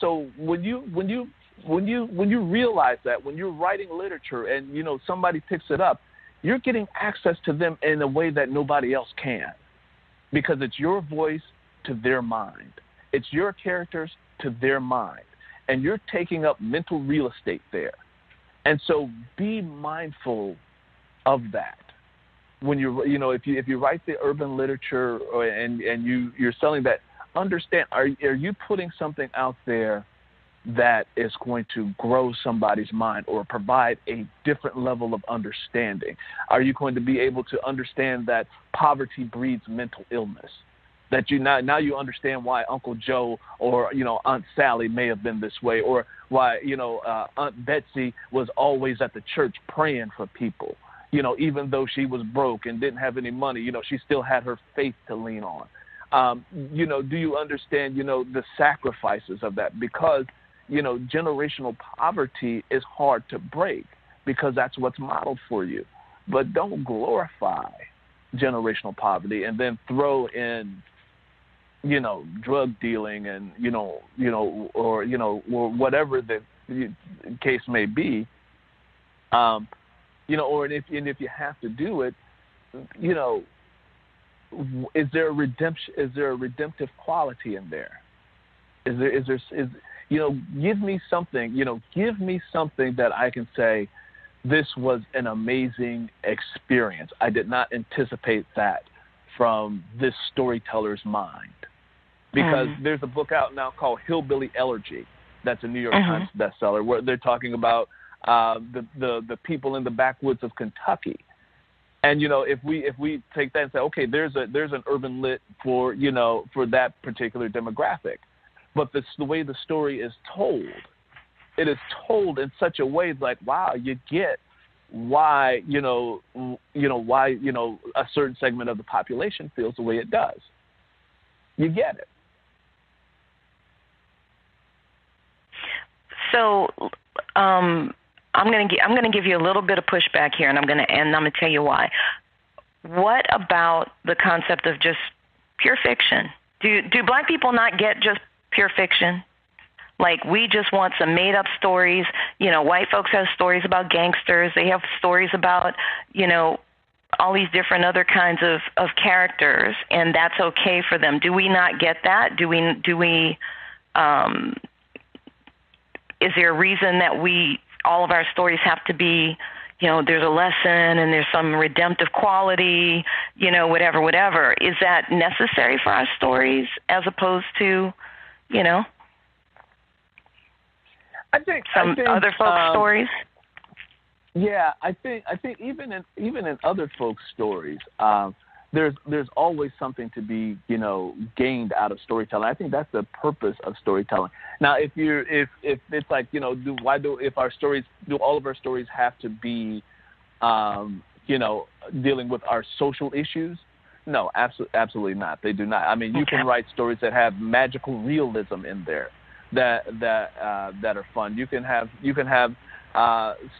so when you realize that, when you're writing literature and somebody picks it up, you're getting access to them in a way that nobody else can, because it's your voice to their mind. It's your characters to their mind, and you're taking up mental real estate there. And so be mindful of that. When if you write the urban literature and you're selling that, understand, are you putting something out there that is going to grow somebody's mind or provide a different level of understanding? Are you going to be able to understand that poverty breeds mental illness? That now you understand why Uncle Joe or Aunt Sally may have been this way, or why Aunt Betsy was always at the church praying for people. Even though she was broke and didn't have any money, she still had her faith to lean on. Do you understand, the sacrifices of that? Because, generational poverty is hard to break, because that's what's modeled for you. But don't glorify generational poverty and then throw in drug dealing and, or whatever the case may be, or if you have to do it, is there a redemptive quality in there? Give me something that I can say, this was an amazing experience. I did not anticipate that from this storyteller's mind. Because there's a book out now called Hillbilly Allergy. That's a New York Times bestseller, where they're talking about the people in the backwoods of Kentucky. And if we take that and say, okay, there's an urban lit for that particular demographic, but the way the story is told, it is told in such a way like, wow, you get why why a certain segment of the population feels the way it does. You get it. So I'm going to give you a little bit of pushback here, and I'm going to tell you why. What about the concept of just pure fiction? Do Black people not get just pure fiction? Like, we just want some made-up stories. White folks have stories about gangsters. They have stories about, all these different other kinds of characters, and that's okay for them. Do we not get that? Is there a reason that all of our stories have to be, there's a lesson and there's some redemptive quality, whatever. Is that necessary for our stories as opposed to, I think other folks' stories? Yeah, I think even in other folks' stories, there's always something to be gained out of storytelling. I think that's the purpose of storytelling. Now, if it's like do all of our stories have to be dealing with our social issues? No, absolutely not. They do not. I mean, you can write stories that have magical realism in there that are fun. You can have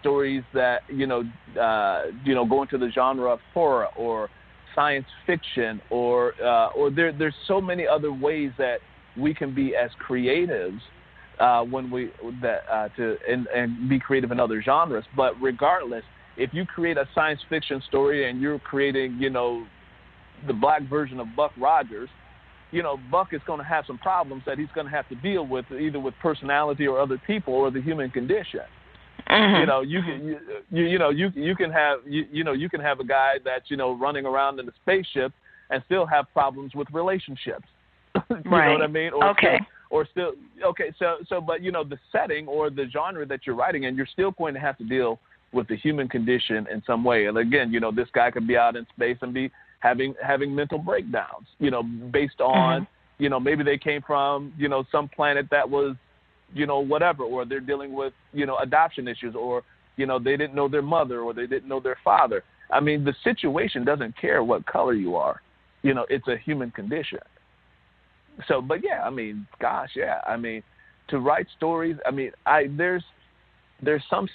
stories that go into the genre of horror or science fiction, or there's so many other ways that we can be as creatives and be creative in other genres. But regardless, if you create a science fiction story and you're creating the Black version of Buck Rogers, Buck is going to have some problems that he's going to have to deal with, either with personality or other people or the human condition. You can have a guy that's running around in a spaceship and still have problems with relationships. You know what I mean? But the setting or the genre that you're writing in, you're still going to have to deal with the human condition in some way. And again, this guy could be out in space and be having mental breakdowns, based on maybe they came from some planet that was whatever, or they're dealing with, adoption issues, or, they didn't know their mother or they didn't know their father. I mean, the situation doesn't care what color you are. It's a human condition. So, but yeah, I mean, gosh, yeah. I mean, to write stories, I mean, there's some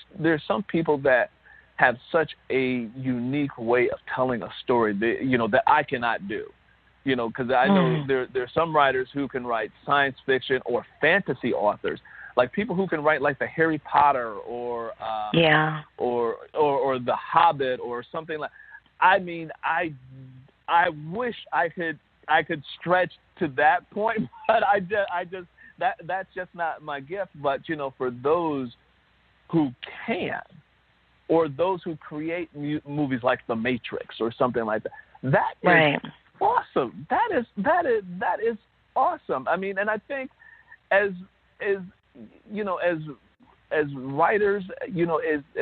people that have such a unique way of telling a story that, that I cannot do. Because I know there's some writers who can write science fiction or fantasy authors, like people who can write like the Harry Potter or The Hobbit or something like. I mean, I wish I could stretch to that point, but that's just not my gift. But for those who can, or those who create movies like The Matrix or something like that, that is awesome. That is awesome. I mean, and I think as writers,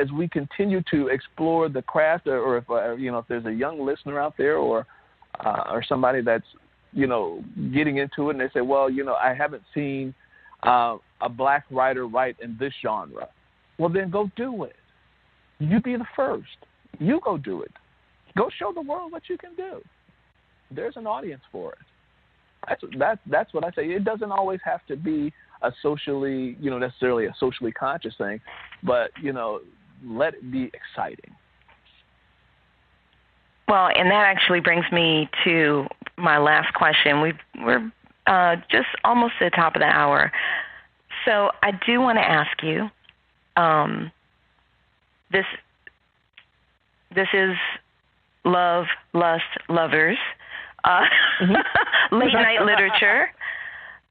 as we continue to explore the craft, or if if there's a young listener out there, or somebody that's getting into it, and they say, well, I haven't seen a Black writer write in this genre. Well, then go do it. You be the first. You go do it. Go show the world what you can do. There's an audience for it. That's what I say. It doesn't always have to be a socially, necessarily a socially conscious thing, but, let it be exciting. Well, and that actually brings me to my last question. We're just almost at the top of the hour. So I do want to ask you, this is Love, Lust, Lovers, late night literature.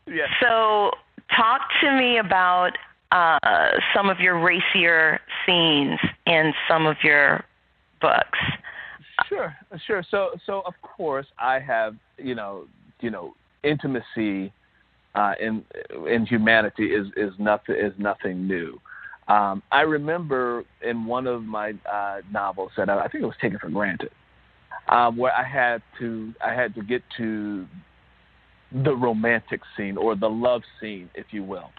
Yes. So talk to me about some of your racier scenes in some of your books. Sure. So of course I have, intimacy in humanity is nothing new. I remember in one of my novels that I think it was Taken for Granted, where I had to get to the romantic scene or the love scene, if you will.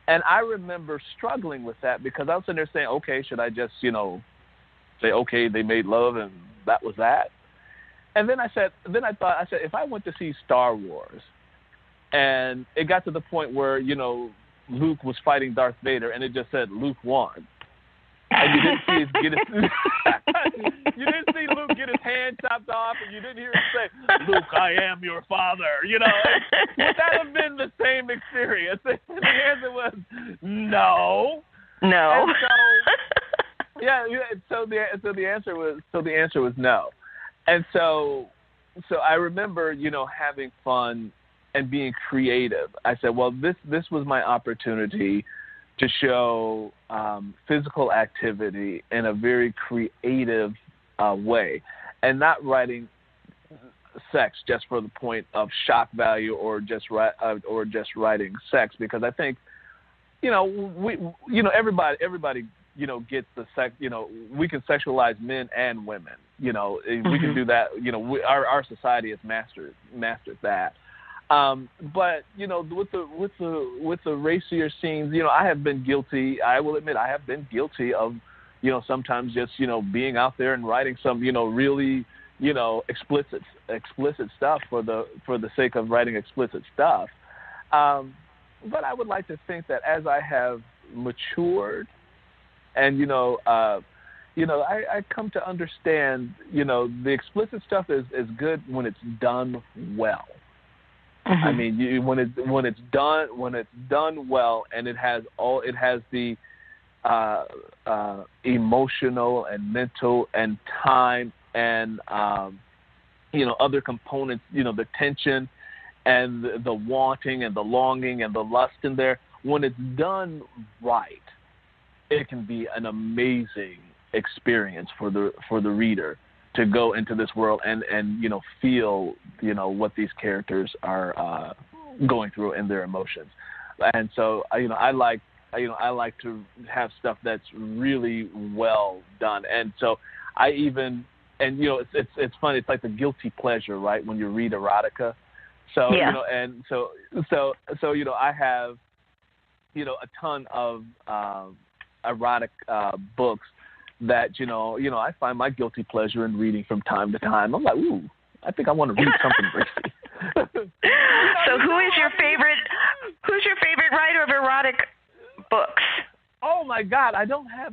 And I remember struggling with that because I was sitting there saying, okay, should I just, say, okay, they made love and that was that? And then I thought, if I went to see Star Wars and it got to the point where, Luke was fighting Darth Vader and it just said Luke won. And you didn't see Luke get his hand chopped off, and you didn't hear him say, "Luke, I am your father." Would that have been the same experience? And the answer was no. No. And so the answer was no. And so I remember, having fun and being creative. I said, well, this was my opportunity to show physical activity in a very creative way, and not writing sex just for the point of shock value or just writing sex, because I think everybody gets the sex. We can sexualize men and women. We can do that. Our society has mastered that. But with the racier scenes, I have been guilty. I will admit I have been guilty of, sometimes just being out there and writing some really explicit stuff for the sake of writing explicit stuff. But I would like to think that as I have matured, and I come to understand, the explicit stuff is good when it's done well. Mm-hmm. I mean, when it's done well, and it has the emotional and mental and time and other components, the tension and the wanting and the longing and the lust in there. When it's done right, it can be an amazing experience for the reader to go into this world and feel what these characters are going through in their emotions. And so I like to have stuff that's really well done. And so it's funny, it's like the guilty pleasure, right, when you read erotica. So yeah. I have a ton of erotic books that I find my guilty pleasure in reading from time to time. I'm like, ooh, I think I want to read something racy. So who's your favorite writer of erotic books? Oh my God, I don't have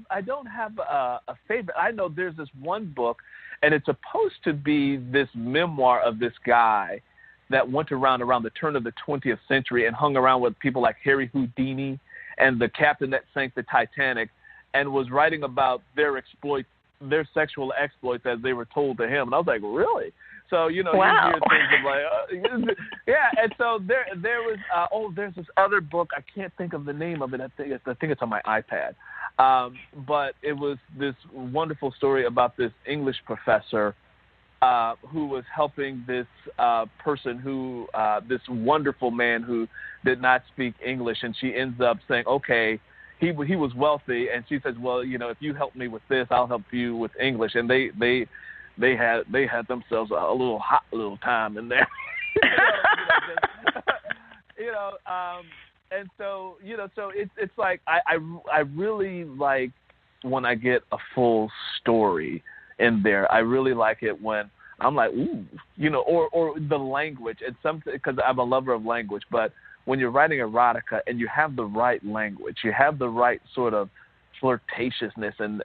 a favorite. I know there's this one book, and it's supposed to be this memoir of this guy that went around the turn of the 20th century and hung around with people like Harry Houdini and the captain that sank the Titanic, and was writing about their sexual exploits as they were told to him. And I was like, really? So, wow. You hear things of like, yeah. And so there was, there's this other book. I can't think of the name of it. I think it's on my iPad. But it was this wonderful story about this English professor who was helping this person who, this wonderful man who did not speak English. And she ends up saying, okay, he was wealthy. And she says, well, if you help me with this, I'll help you with English. And they had themselves a little hot little time in there. And so, so it's like, I really like when I get a full story in there. I really like it when I'm like, ooh, or the language, and because I'm a lover of language, but when you're writing erotica and you have the right language, you have the right sort of flirtatiousness and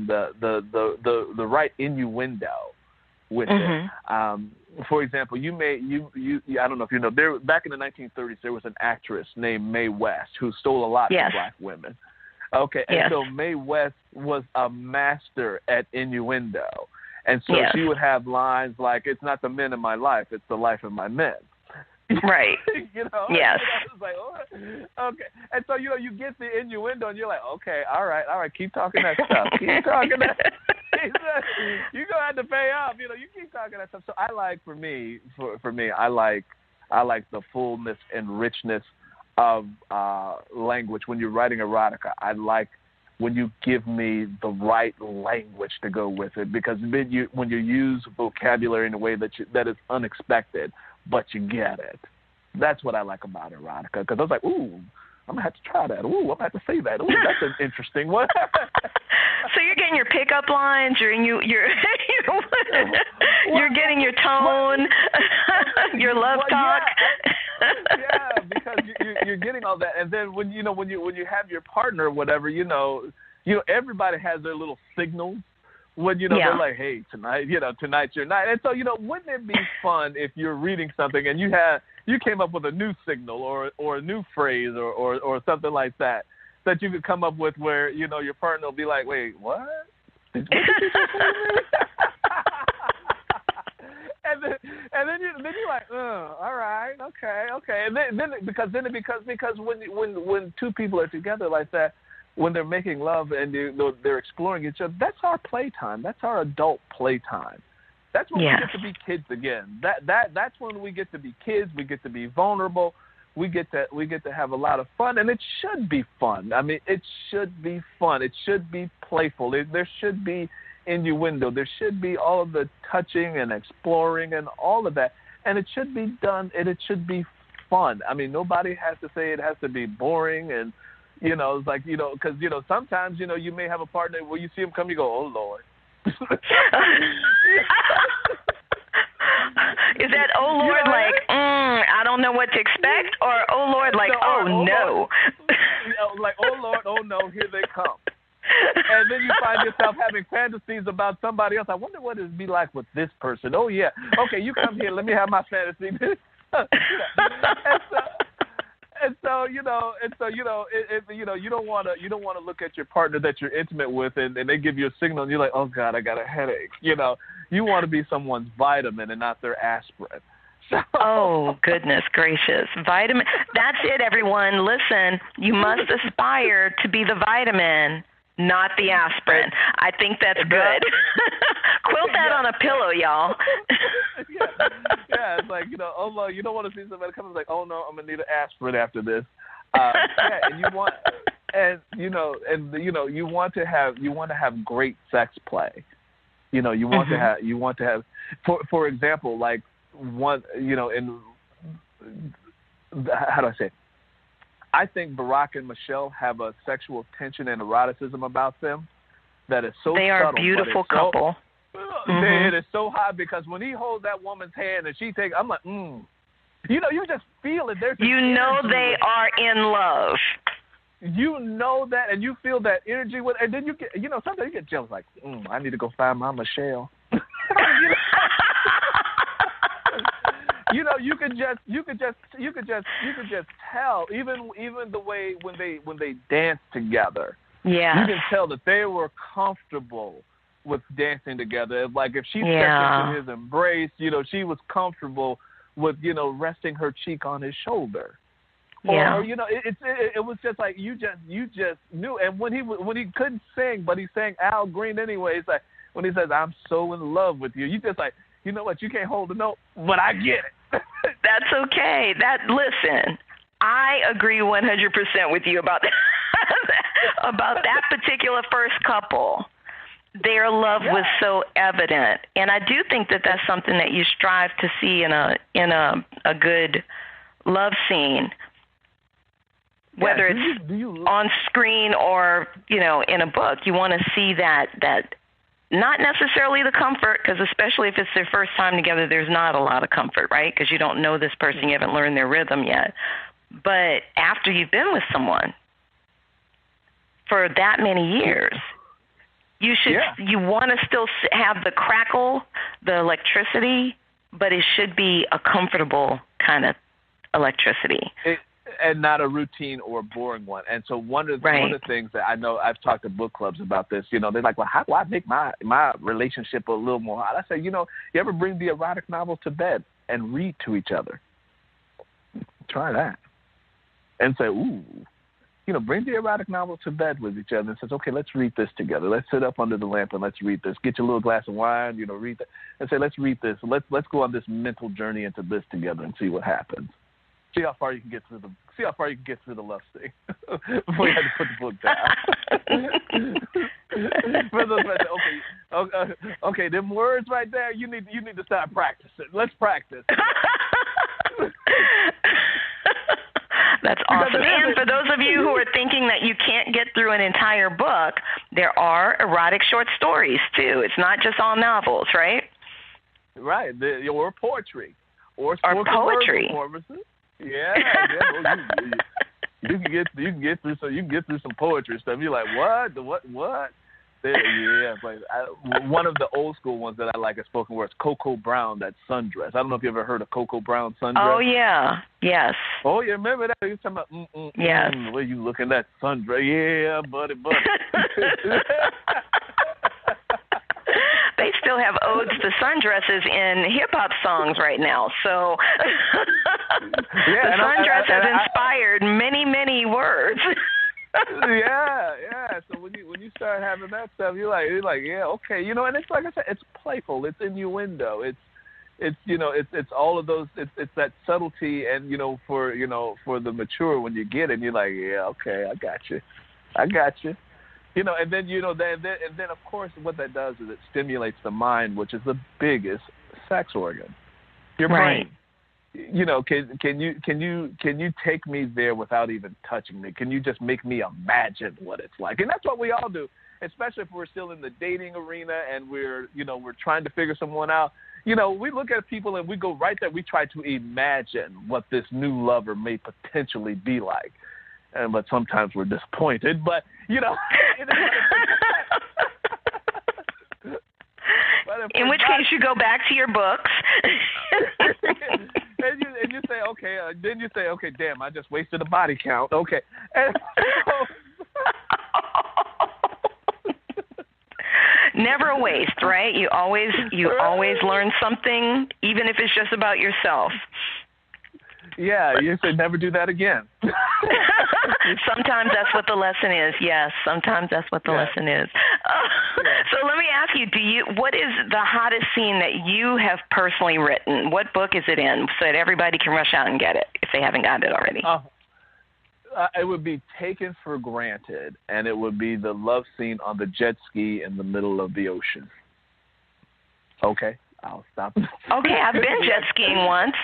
the right innuendo, with it. For example, I don't know if you know, back in the 1930s, there was an actress named Mae West who stole a lot from black women. Okay, and so Mae West was a master at innuendo. And so she would have lines like, "It's not the men in my life, it's the life of my men." Right. You know? Yes. It's like, oh, okay. And so, you get the innuendo and you're like, okay, all right, keep talking that stuff. Keep talking that. You're going to have to pay up. You keep talking that stuff. So I like, for me, I like the fullness and richness of language. When you're writing erotica, I like when you give me the right language to go with it, because when you use vocabulary in a way that is unexpected, but you get it. That's what I like about erotica, because I was like, ooh, I'm going to have to try that. Ooh, I'm going to have to say that. Ooh, that's an interesting one. So you're getting your pickup lines, you're getting your tone, your love talk. Yeah, because you're getting all that, and then when you have your partner or whatever, everybody has their little signals. When they're like, hey, tonight's your night, and so wouldn't it be fun if you're reading something and you came up with a new signal or a new phrase or something like that you could come up with where your partner will be like, wait, what? Did you And then you're like, all right, okay, and then because when two people are together like that, when they're making love and they're exploring each other, that's our playtime. That's our adult playtime. That's when we get to be kids again. That's when we get to be kids. We get to be vulnerable. We get to have a lot of fun, and it should be fun. I mean, it should be fun. It should be playful. There should be innuendo. There should be all of the touching and exploring and all of that, and it should be done, and it should be fun. I mean, nobody has to say it has to be boring, and it's like, because sometimes you may have a partner where you see him come, you go, oh Lord. Is that oh Lord I don't know what to expect, or oh Lord no? Like oh Lord, oh no, here they come. And then you find yourself having fantasies about somebody else. I wonder what it'd be like with this person. Oh yeah, okay, you come here. Let me have my fantasy. And so you don't want to look at your partner that you're intimate with, and they give you a signal, and you're like, oh God, I got a headache. You want to be someone's vitamin and not their aspirin. Oh, goodness gracious. Vitamin. That's it, everyone. Listen, you must aspire to be the vitamin, not the aspirin. I think that's good. Quilt that on a pillow, y'all. Yeah, it's like, oh, no, you don't want to see somebody come and like, oh, no, I'm going to need an aspirin after this. And you want to have great sex play. You want to have, for example, like one, how do I say it? I think Barack and Michelle have a sexual tension and eroticism about them that is so subtle. They are a beautiful couple. It is so high, because when he holds that woman's hand and she takes, I'm like, you just feel it. There's they are in love. You know that, and you feel that energy with, and then you get, sometimes you get jealous, like, I need to go find my Michelle. You could just tell, even the way when they dance together. Yeah. You can tell that they were comfortable with dancing together. Like if she stepped into his embrace, she was comfortable with, resting her cheek on his shoulder. Yeah. Or it was just like you just knew. And when he couldn't sing, but he sang Al Green anyway. It's like when he says, "I'm so in love with you," you just like, you know what? You can't hold a note, but I get it. That's okay. Listen, I agree 100% with you about that, about that particular first couple. Their love was so evident, and I do think that that's something that you strive to see in a good love scene, whether it's on screen or in a book. You want to see that not necessarily the comfort, because especially if it's their first time together, there's not a lot of comfort, right? Because you don't know this person, you haven't learned their rhythm yet. But after you've been with someone for that many years, You should. Yeah. You want to still have the crackle, the electricity, but it should be a comfortable kind of electricity. And not a routine or boring one. And so one of the things that I know, I've talked to book clubs about this, they're like, well, how do I make my relationship a little more hot? I say, you ever bring the erotic novel to bed and read to each other? Try that. And say, ooh, bring the erotic novel to bed with each other and says, okay, let's read this together. Let's sit up under the lamp and let's read this. Get your little glass of wine, read that. And say, let's read this. Let's go on this mental journey into this together and see what happens. See how far you can get through the love scene before you have to put the book down. For those that say, okay, them words right there, you need to start practicing. Let's practice. That's awesome. And for those of you who are thinking that you can't get through an entire book, there are erotic short stories too. It's not just all novels, right? Right. Or poetry. Or poetry. Performances. Yeah. Well, you can get through some poetry stuff. You're like, what? Yeah, like one of the old school ones that I like is spoken word. It's Coco Brown, that sundress. I don't know if you ever heard of Coco Brown sundress. Oh yeah, yes. Oh, you remember that? You're talking about yes. The way you looking at sundress. Yeah, buddy. They still have odes to sundresses in hip-hop songs right now. So the sundress has inspired many, many words. Yeah. So when you start having that stuff, you're like, yeah, okay, and it's like I said, it's playful, it's innuendo, it's all of those, it's that subtlety, and for the mature, when you get it, you're like, yeah, okay, I got you. And then of course what that does is it stimulates the mind, which is the biggest sex organ, your brain. Can you take me there without even touching me? Can you just make me imagine what it's like? And that's what we all do, especially if we're still in the dating arena and we're trying to figure someone out. We look at people and we go right there. We try to imagine what this new lover may potentially be like. But sometimes we're disappointed. But, in which case you go back to your books. and you say, okay, then you say, okay, damn, I just wasted a body count. Okay. And never a waste, right? You always learn something, even if it's just about yourself. Yeah, you said never do that again. Sometimes that's what the lesson is. Yes, sometimes that's what the lesson is. So let me ask you, what is the hottest scene that you have personally written? What book is it in so that everybody can rush out and get it if they haven't got it already? It would be Taken for Granted, and it would be the love scene on the jet ski in the middle of the ocean. Okay, I'll stop. Okay, I've been jet skiing once.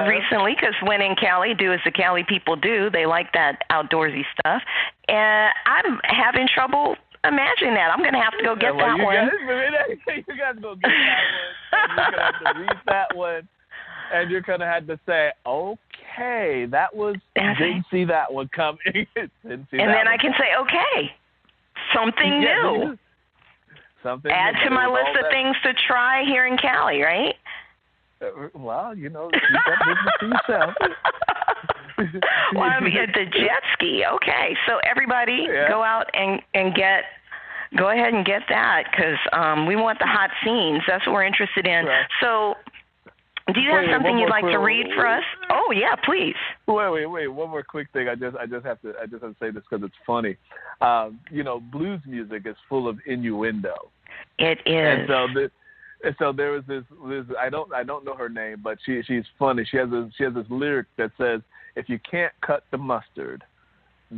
Recently, because when in Cali, do as the Cali people do. They like that outdoorsy stuff. And I'm having trouble imagining that. I'm going to have to go get that one. You got to go get that one. And you're going to have to read that one. And you're going to have to say, okay, didn't see that one coming. And then I can say, okay, something new. Add to my list of things to try here in Cali, right? Well, keep that business to yourself. Well, I'm at the jet ski. Okay, so everybody go out and go ahead and get that, because we want the hot scenes. That's what we're interested in. Right. So do you have something you'd like to read for us? Oh, yeah, please. Wait. One more quick thing. I just have to say this because it's funny. Blues music is full of innuendo. It is. And so there was this I don't know her name, but she's funny. She has this lyric that says, "If you can't cut the mustard,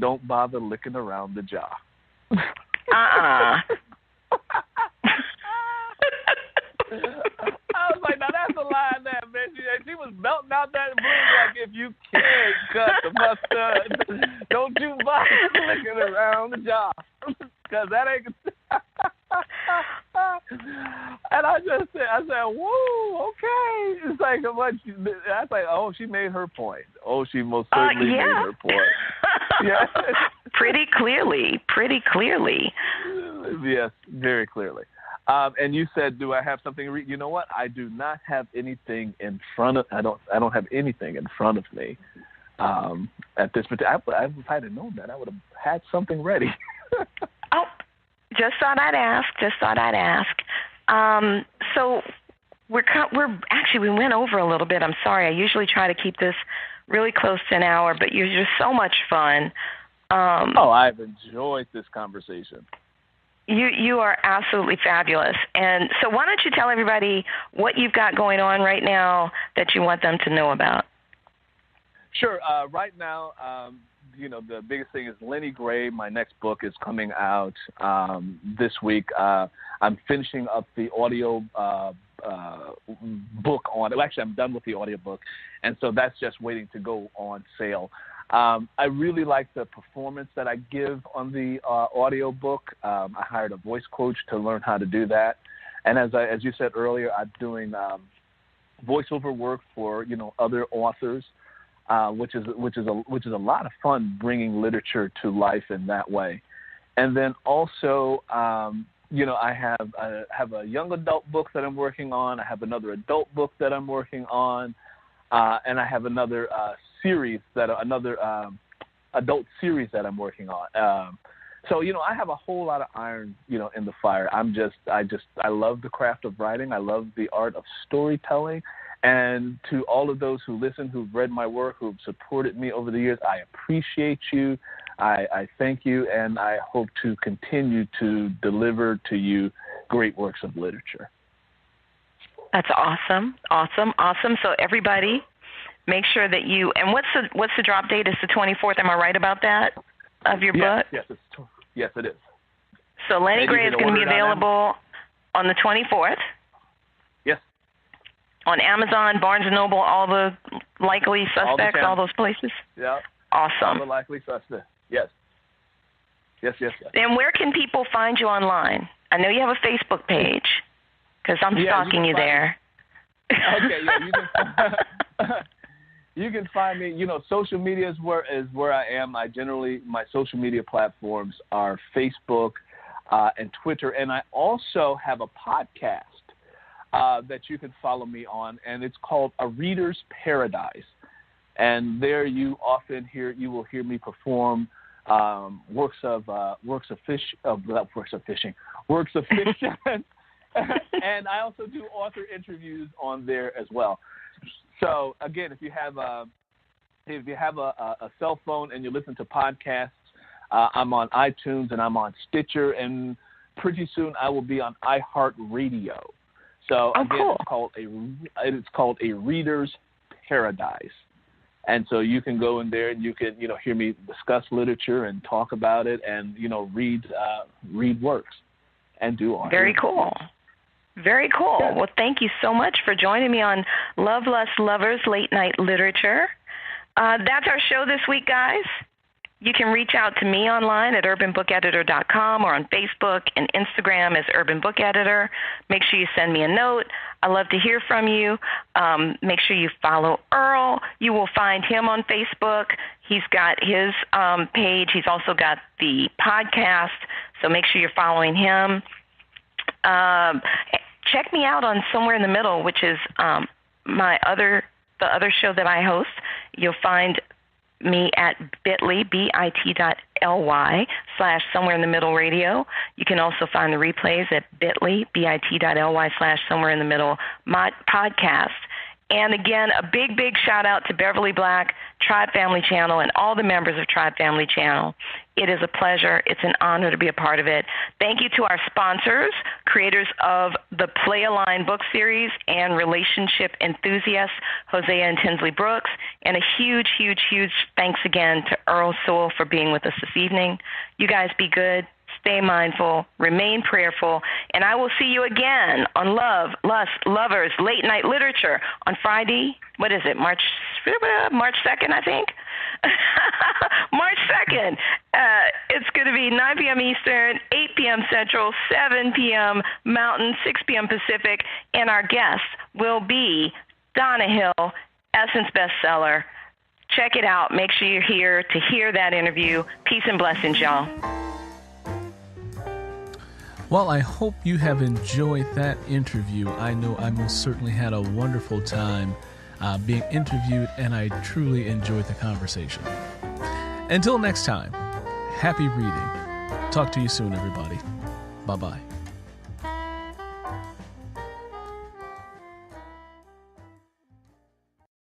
don't bother licking around the jar." I was like, now that's a line there, man. She was belting out that blues like, if you can't cut the mustard, don't you bother licking around the jar, because that ain't. And I said, whoa, okay. It's like, I was like, oh, she made her point. Oh, she most certainly made her point. Yeah. Pretty clearly. Yes, very clearly. And you said, "Do I have something to read?" You know what? I do not have anything in front of. I don't have anything in front of me at this particular. If I had known that, I would have had something ready. Oh, just thought I'd ask. So we went over a little bit. I'm sorry. I usually try to keep this really close to an hour, but you're just so much fun. I've enjoyed this conversation. You are absolutely fabulous. And so why don't you tell everybody what you've got going on right now that you want them to know about? Sure. Right now, the biggest thing is Lenny Gray. My next book is coming out this week. I'm finishing up the audio book on it. Actually, I'm done with the audio book, and so that's just waiting to go on sale. I really like the performance that I give on the audio book. I hired a voice coach to learn how to do that. And as you said earlier, I'm doing voiceover work for other authors, which is a lot of fun, bringing literature to life in that way. And then also, I have a young adult book that I'm working on. I have another adult book that I'm working on, and I have another adult series that I'm working on. So I have a whole lot of iron, in the fire. I love the craft of writing. I love the art of storytelling. And to all of those who listen, who've read my work, who've supported me over the years, I appreciate you. I thank you, and I hope to continue to deliver to you great works of literature. That's awesome. So everybody, make sure that you, and what's the drop date? It's the 24th. Am I right about that, of your book? Yes, it is. So Lenny Gray is going to be available on the 24th. Yes. On Amazon, Barnes & Noble, all the likely suspects, all those places? Yeah. Awesome. All the likely suspects. Yes. Then where can people find you online? I know you have a Facebook page, because I'm stalking you there. Okay, yeah, you can find me. Social media is where I am. My social media platforms are Facebook and Twitter, and I also have a podcast that you can follow me on, and it's called A Reader's Paradise. And there you will hear me perform works of fiction, and I also do author interviews on there as well. So again, if you have a cell phone and you listen to podcasts, I'm on iTunes and I'm on Stitcher, and pretty soon I will be on iHeartRadio. So again, cool. It's called A Reader's Paradise. And so you can go in there and you can, hear me discuss literature and talk about it and, read works and do all. Very cool. Very cool. Yeah. Well, thank you so much for joining me on Love, Lust, Lovers, Late Night Literature. That's our show this week, guys. You can reach out to me online at urbanbookeditor.com or on Facebook and Instagram as Urban Book Editor. Make sure you send me a note. I love to hear from you. Make sure you follow Earl. You will find him on Facebook. He's got his page. He's also got the podcast, so make sure you're following him. Check me out on Somewhere in the Middle, which is the other show that I host. You'll find me at bit.ly/Somewhere in the Middle Radio. You can also find the replays at bit.ly/Somewhere in the Middle podcast. And again, a big, big shout out to Beverly Black, Tribe Family Channel, and all the members of Tribe Family Channel. It is a pleasure. It's an honor to be a part of it. Thank you to our sponsors, creators of the Play a Line book series and relationship enthusiasts, Hosea and Tinsley Brooks. And a huge, huge, huge thanks again to Earl Sewell for being with us this evening. You guys be good. Stay mindful, remain prayerful, and I will see you again on Love, Lust, Lovers, Late Night Literature on Friday. What is it, March 2nd, I think? March 2nd. It's going to be 9 p.m. Eastern, 8 p.m. Central, 7 p.m. Mountain, 6 p.m. Pacific, and our guest will be Donna Hill, Essence bestseller. Check it out. Make sure you're here to hear that interview. Peace and blessings, y'all. Well, I hope you have enjoyed that interview. I know I most certainly had a wonderful time being interviewed, and I truly enjoyed the conversation. Until next time, happy reading. Talk to you soon, everybody. Bye-bye.